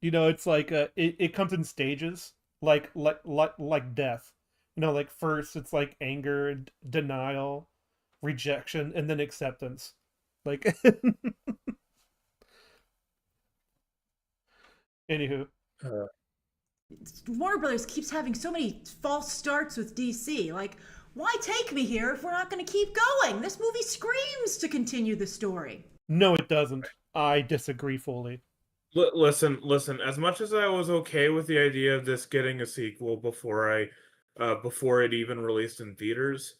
It's like it comes in stages, like death. Like first it's like anger, denial, rejection, and then acceptance. Like, anywho, Uh, Warner Brothers keeps having so many false starts with DC. Like, why take me here if we're not going to keep going? This movie screams to continue the story. no, it doesn't. I disagree fully. listen. As much as I was okay with the idea of this getting a sequel before it even released in theaters,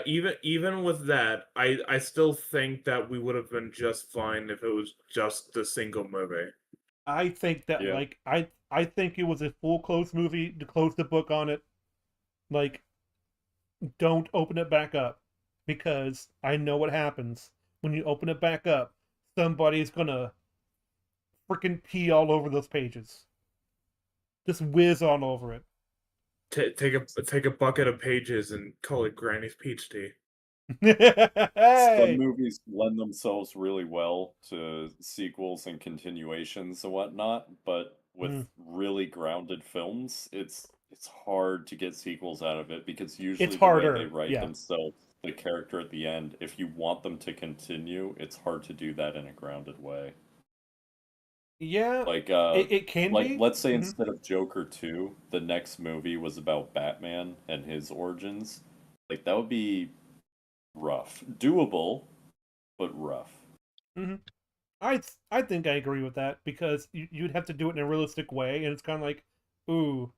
even with that, I still think that we would have been just fine if it was just the single movie. I think that Yeah. like I think it was a full close movie to close the book on it. Like, don't open it back up because I know what happens when you open it back up. Somebody's gonna freaking pee all over those pages. Just whiz all over it. Take a bucket of pages and call it Granny's peach tea. Some Hey, movies lend themselves really well to sequels and continuations and whatnot, but mm, with really grounded films, it's hard to get sequels out of it because it's usually the way they harder. write Yeah, themselves, the character at the end, if you want them to continue, it's hard to do that in a grounded way. yeah. Like It can be. let's say Hmm. instead of Joker 2, the next movie was about Batman and his origins. Like that would be rough. Doable, but rough. Hmm. I think I agree with that because you'd have to do it in a realistic way, and it's kind of like, ooh,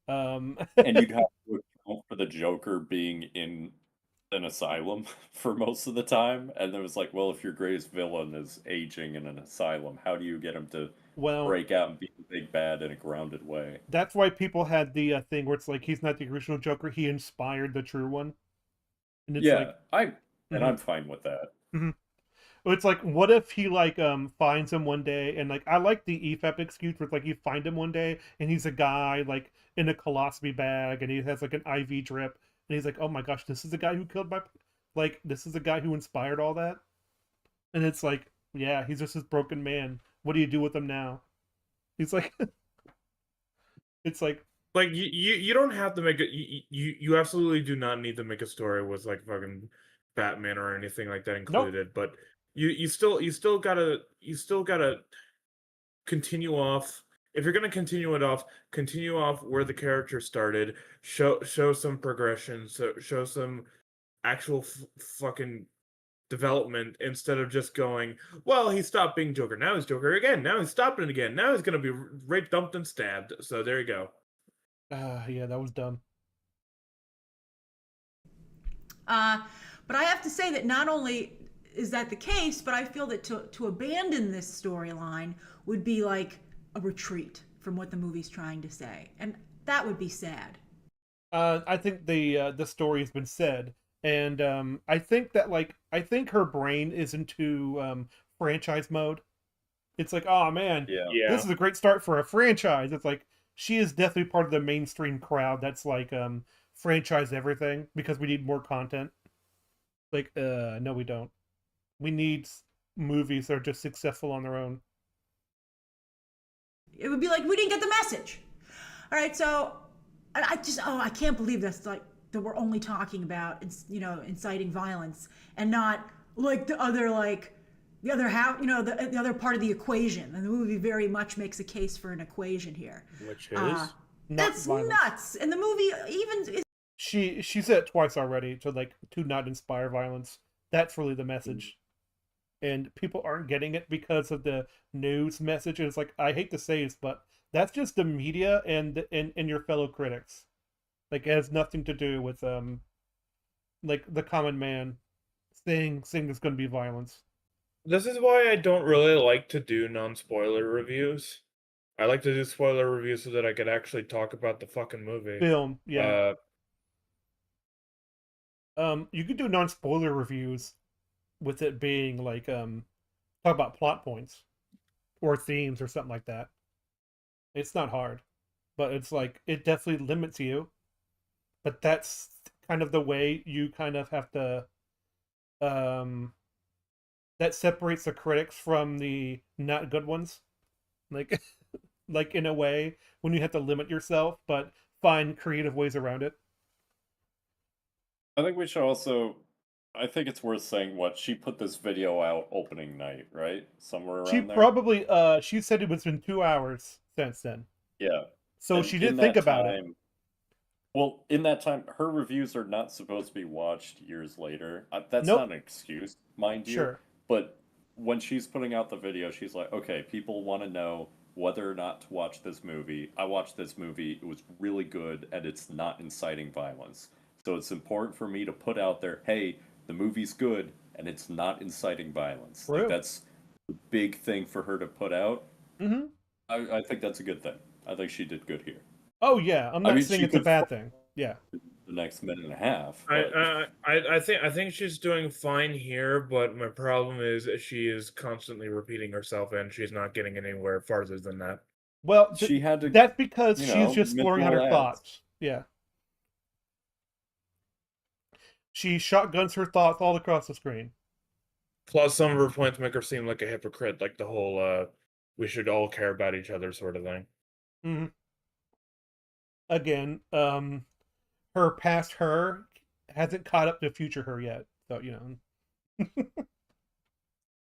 um, And you'd have to account for the Joker being in an asylum for most of the time. And it was like, well, if your greatest villain is aging in an asylum, how do you get him to well, break out and be the big bad in a grounded way? that's why people had the thing where it's like he's not the original Joker; he inspired the true one, and it's Yeah, like, hmm I'm fine with that. hmm it's like, what if he like finds him one day, and like I like the EFAP excuse where it's like you find him one day and he's a guy like in a colostomy bag and he has like an IV drip, and he's like, oh my gosh, this is the guy who killed my, like this is the guy who inspired all that, and it's like, yeah, he's just this broken man. What do you do with him now? He's like, it's like, Like you don't have to make it. You absolutely do not need to make a story with like fucking Batman or anything like that nope. included. But you still gotta continue off if you're gonna continue off where the character started. Show some progression. Show some actual fucking development instead of just going, well, he stopped being Joker. Now he's Joker again. Now he's stopping it again. Now he's gonna be raped, dumped, and stabbed. So there you go. Yeah, that was dumb. But I have to say that not only is that the case, but I feel that to abandon this storyline would be like a retreat from what the movie's trying to say, and that would be sad. I think the story has been said, and I think that I think her brain is into franchise mode. It's like, oh man, Yeah. this is a great start for a franchise. It's like she is definitely part of the mainstream crowd that's like franchise everything because we need more content. Like, no, we don't. We need movies that are just successful on their own. It would be like we didn't get the message. All right, so I can't believe that's like that we're only talking about inciting violence and not like the other half, the other part of the equation. And the movie very much makes a case for an equation here. Which is that's nuts. And the movie even she said it twice already to not inspire violence. That's really the message. And people aren't getting it because of the news message. And it's like, I hate to say this, but that's just the media and your fellow critics. Like, it has nothing to do with like the common man saying there's going to be violence. This is why I don't really like to do non-spoiler reviews. I like to do spoiler reviews so that I could actually talk about the fucking movie. Film, yeah. You could do non-spoiler reviews with it being like talk about plot points or themes or something like that. It's not hard, but it's like it definitely limits you. But that's kind of the way you kind of have to that separates the critics from the not good ones. Like like in a way when you have to limit yourself but find creative ways around it. I think we should also. I think it's worth saying what she put this video out opening night, right? Somewhere around She there. probably she said it was been 2 hours since then. Yeah. So And she in did think that about it. time- Well, in that time, her reviews are not supposed to be watched years later. That's Nope. not an excuse, mind you. Sure. But when she's putting out the video, she's like, okay, people want to know whether or not to watch this movie. I watched this movie. It was really good, and it's not inciting violence. So it's important for me to put out there, hey, the movie's good, and it's not inciting violence. True. Like, that's a big thing for her to put out. Mm-hmm. I think that's a good thing. I think she did good here. Oh yeah, I'm not mean, saying she it's a could bad thing. Yeah. The next minute and a half. But... I think she's doing fine here, but my problem is she is constantly repeating herself, and she's not getting anywhere farther than that. Well, she had to. That's because you she's know, just blurring out her ads. thoughts. Yeah. She shotguns her thoughts all across the screen. Plus, some of her points make her seem like a hypocrite, like the whole we should all care about each other sort of thing. Mm-hmm. Again, her past her hasn't caught up to future her yet. So, you know.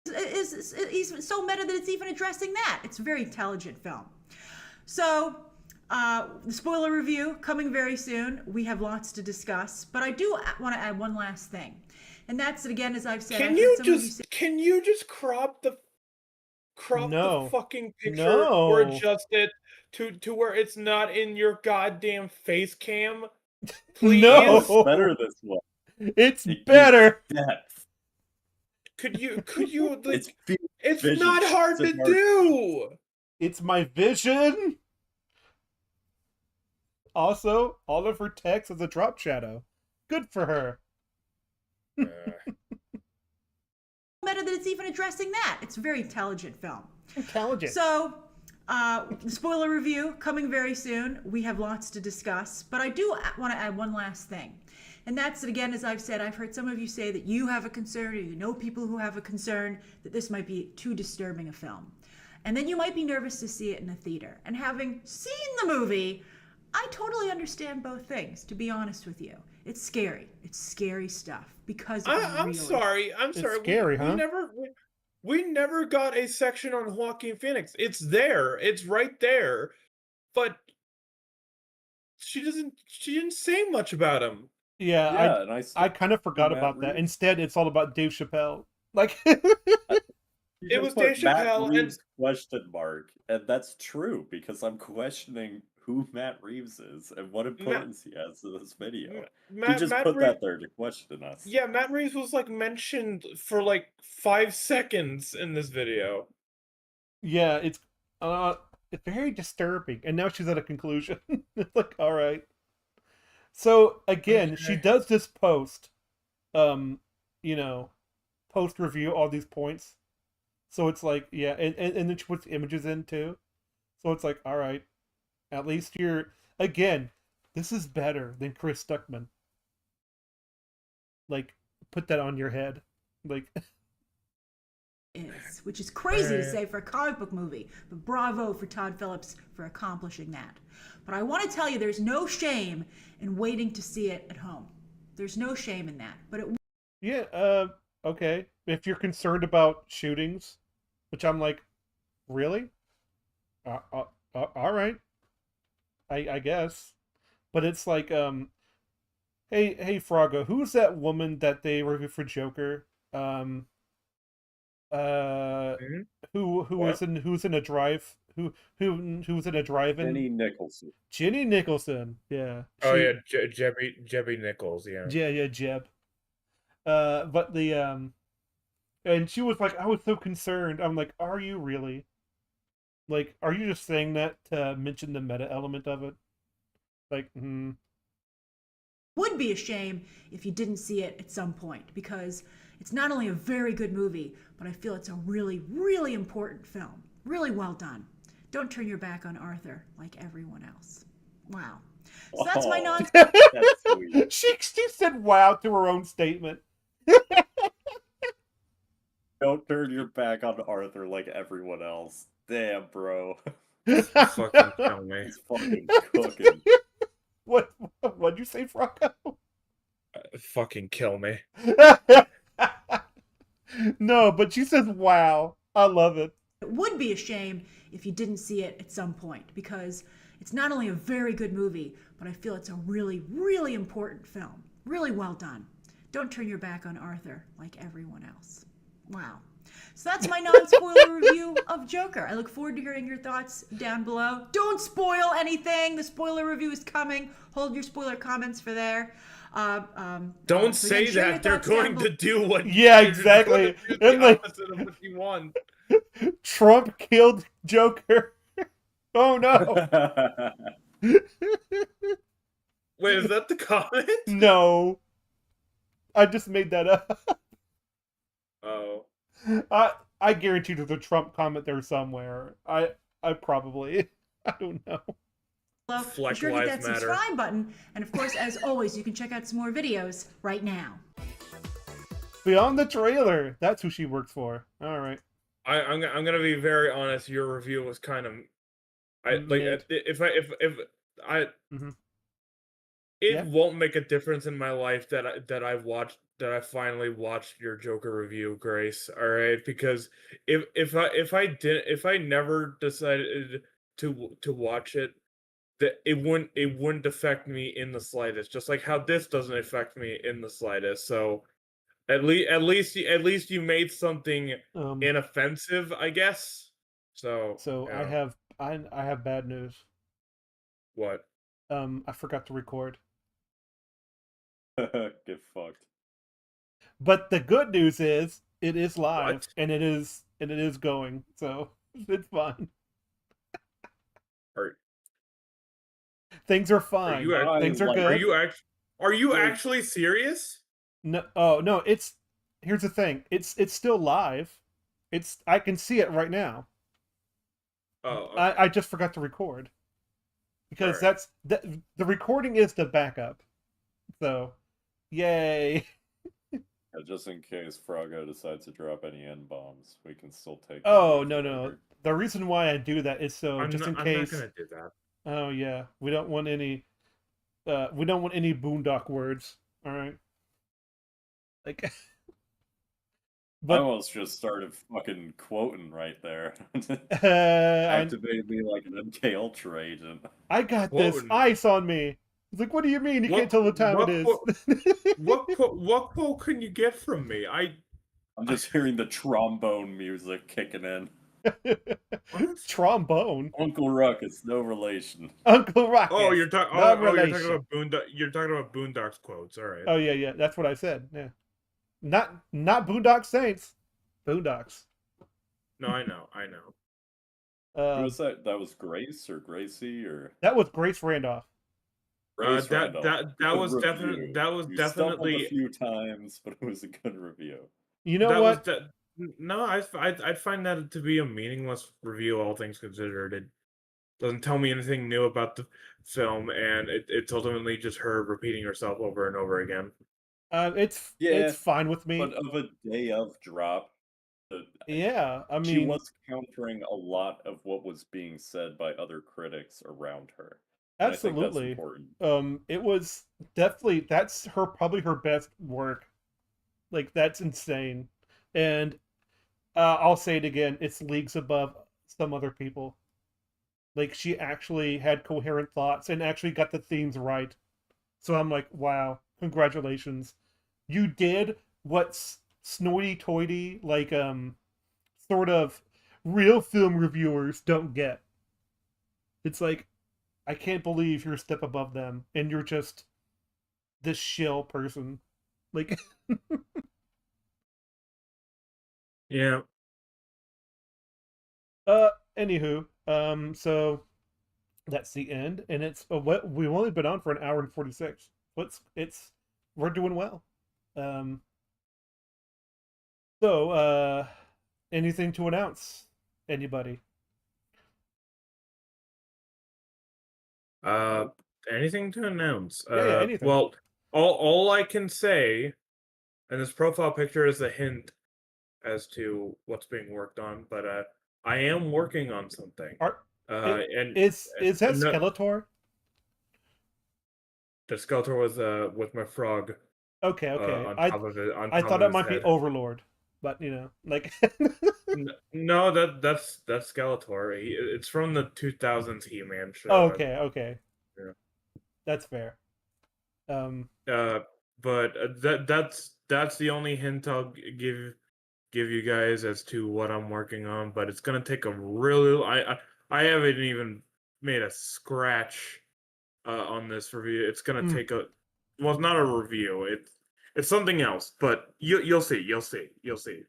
is so meta that it's even addressing that. It's a very intelligent film. So, the spoiler review coming very soon. We have lots to discuss, but I do want to add one last thing, and that's that again, as I've said. Can you just crop the fucking picture or adjust it to where it's not in your goddamn face cam? Please. No, it's better this way. It's better. Depth. Could you like? It's vision. not hard to do. It's my vision. Also, all of her text is a drop shadow. Good for her. Meta that it's even addressing that. It's a very intelligent film. Intelligent. So, the spoiler review coming very soon. We have lots to discuss, but I do want to add one last thing. And that's that again, as I've said, I've heard some of you say that you have a concern, or you know people who have a concern that this might be too disturbing a film. And then you might be nervous to see it in a theater. And having seen the movie, I totally understand both things, to be honest with you. It's scary. It's scary stuff because I'm sorry. It's scary, huh? we never got a section on Joaquin Phoenix. It's there. It's right there. But she didn't say much about him. Yeah, Yeah, and I I still kind of for forgot Matt about that. Reeves. Instead, it's all about Dave Chappelle. Like, You It just was Dave put Matt Chappelle and Reeves question mark, and that's true because I'm questioning who Matt Reeves is and what Matt importance he has to this video. He Matt just Matt put Reeves. that there to question us. Yeah, Matt Reeves was like mentioned for like 5 seconds in this video. yeah, uh it's very disturbing. And now she's at a conclusion. It's like, all right. So again, she Okay. does this post, um, you know, post review all these points. So it's like, yeah, and then she puts images in too. So it's like, all right, at least you're again, this is better than Chris Stuckman. Like, put that on your head. Like, Is, which is crazy to say for a comic book movie, but bravo for Todd Phillips for accomplishing that. But I want to tell you, there's no shame in waiting to see it at home. There's no shame in that. But it yeah, okay. If you're concerned about shootings, which I'm like, really? All right, I guess. But it's like, hey, Fraga, who's that woman that they reviewed for Joker? Uh, Mhm. who What? who's in a drive who's in a drive-in? Jenny Nicholson. Jenny Nicholson. Yeah, Oh yeah, Jebby Nichols. Yeah. yeah, Jeb. But and she was like, I was so concerned. I'm like, are you really? Like, are you just saying that to mention the meta element of it? Like, would be a shame if you didn't see it at some point, because it's not only a very good movie, but I feel it's a really, really important film. Really well done. Don't turn your back on Arthur like everyone else. Wow. So that's my Oh, non. that's sweet. she said wow to her own statement. Don't turn your back on Arthur like everyone else. Damn, bro. Fucking kill me. He's fucking cooking. What'd you say, Frocko? Fucking kill me. No, but she says wow. I love it. It would be a shame if you didn't see it at some point, because it's not only a very good movie, but I feel it's a really, really important film. Really well done. Don't turn your back on Arthur like everyone else. Wow. So that's my non-spoiler review of Joker. I look forward to hearing your thoughts down below. Don't spoil anything. The spoiler review is coming. Hold your spoiler comments for there. Don't So say again, share your that. They're thoughts down going below. to do what. Yeah, they're exactly. going to do And the like, opposite of what you want. Trump killed Joker. Oh no. Wait, is that the comment? No. I just made that up. Oh. I guarantee there's a Trump comment there somewhere. I probably I don't know. Be Fleck sure to hit that Lives Matter. subscribe button. And of course, as always, you can check out some more videos right now. Beyond the trailer. That's who she works for. All right. I'm gonna be very honest. Your review was kind of, I like Mid. if I Mhm. it Yeah. won't make a difference in my life that I finally watched your Joker review, Grace. All right, because if I never decided to watch it, that it wouldn't affect me in the slightest. Just like how this doesn't affect me in the slightest. So at least you made something inoffensive, I guess. So So yeah. I have bad news. What? I forgot to record. Get fucked. But the good news is it is live What? and it is going. So it's fine. Are Things are fine. you act- Things are like- good. are you Like- actually serious? No, oh no, here's the thing. It's still live. I can see it right now. Oh, okay. I just forgot to record. Because Alright. the recording is the backup. So, yay. Yeah, just in case Froggo decides to drop any N-bombs, we can still take them Oh, with no. later. The reason why I do that is so I'm just in not case. gonna do that. Oh yeah, we don't want any boondock words. All right. Like I But almost just started fucking quoting right there. I Activated me like an MK Ultra agent. I got What this would- ice on me. He's like, what do you mean? You can't tell what time it is. what quote can you get from me? I'm just hearing the trombone music kicking in. What? Trombone. Uncle Ruckus, no relation. Uncle Oh, Ruckus. No you're talking relation. about You're talking about Boondocks quotes. All right. Oh yeah. That's what I said. Yeah. Not Boondock Saints. Boondocks. No, I know. I know. Who Um, was that? That was Grace or Gracie or that was Grace Randolph. Grace Randolph. That Good was definitely review. You stumbled a few times, but it was a good review. You know that was what? that. No, I'd find that to be a meaningless review, all things considered. It doesn't tell me anything new about the film, and it's ultimately just her repeating herself over and over again. Yeah, It's fine with me. but of a day of drop, the, Yeah, I she mean, was countering a lot of what was being said by other critics around her. And I think that's absolutely. important. It was definitely that's her probably her best work. Like that's insane. And I'll say it again, it's leagues above some other people. Like she actually had coherent thoughts and actually got the themes right. So I'm like, wow, congratulations. You did what snorty toity like sort of real film reviewers don't get. It's like I can't believe you're a step above them and you're just this shill person. Like Yeah. uh anywho, so that's the end and it's what we've only been on for an hour and 46. It's we're doing well. Um so anything to announce? Anybody? Uh, Anything to announce? Yeah, anything. Well, all I can say, and this profile picture is a hint as to what's being worked on, but I am working on something. Are And is that no, Skeletor? the Skeletor was with my frog Okay. on I top of it, on I top thought of it his might be head. Overlord, but like No, that's Skeletor. It's from the 2000s He-Man show. okay. Yeah. That's fair. Um Uh, but that's the only hint I'll give you guys as to what I'm working on. But it's gonna take a really I haven't even made a scratch on this review. It's gonna mm, take a well, it's not a review. It's something else. But you'll see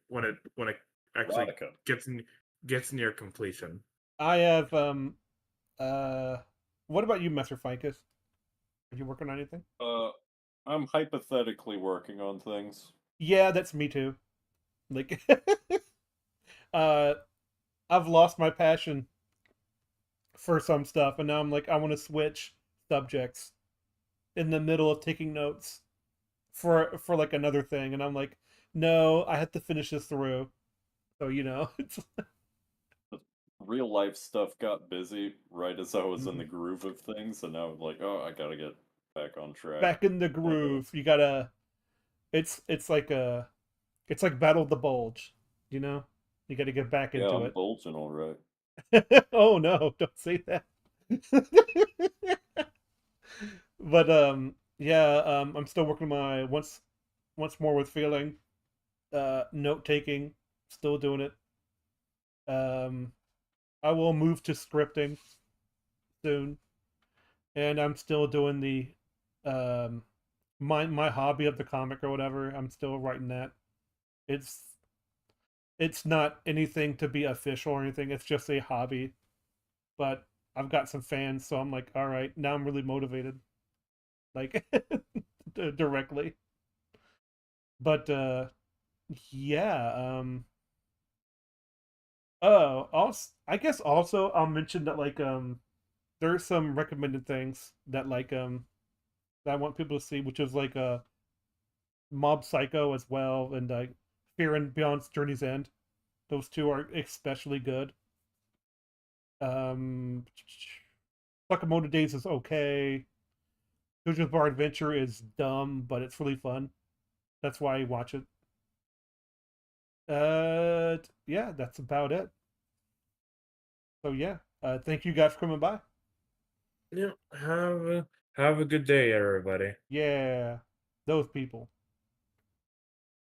when it actually Erotica. gets near completion. I have uh what about you, Master Ficus? Are you working on anything? I'm hypothetically working on things. Yeah, that's me too. Like uh I've lost my passion for some stuff and now I'm like I want to switch subjects in the middle of taking notes for like another thing and I'm like no, I have to finish this through. So, it's Real life stuff got busy right as I was in the Mhm. groove of things, and now I'm like, oh, I gotta get back on track. Back in the I gotta, groove. You gotta it's like a it's like Battle of the Bulge, you know? You gotta get back yeah, into I'm it. bulging all right. Oh no, don't say that. But yeah, I'm still working my once more with feeling. Note taking, still doing it. Um I will move to scripting soon. And I'm still doing the um my hobby of the comic or whatever. I'm still writing that. It's it's not anything to be official or anything. It's just a hobby. But I've got some fans, so I'm like, all right, now I'm really motivated, like directly. But yeah. Oh, also, I guess also I'll mention that like there's some recommended things that like that I want people to see, which is like Mob Psycho as well, and Fear and Beyond Journey's End. Those two are especially good. Um, Sakamoto Days is okay. JoJo's Bar Adventure is dumb, but it's really fun. That's why I watch it. Yeah, that's about it. So yeah, thank you guys for coming by. Yeah, have a good day, everybody. Yeah, those people.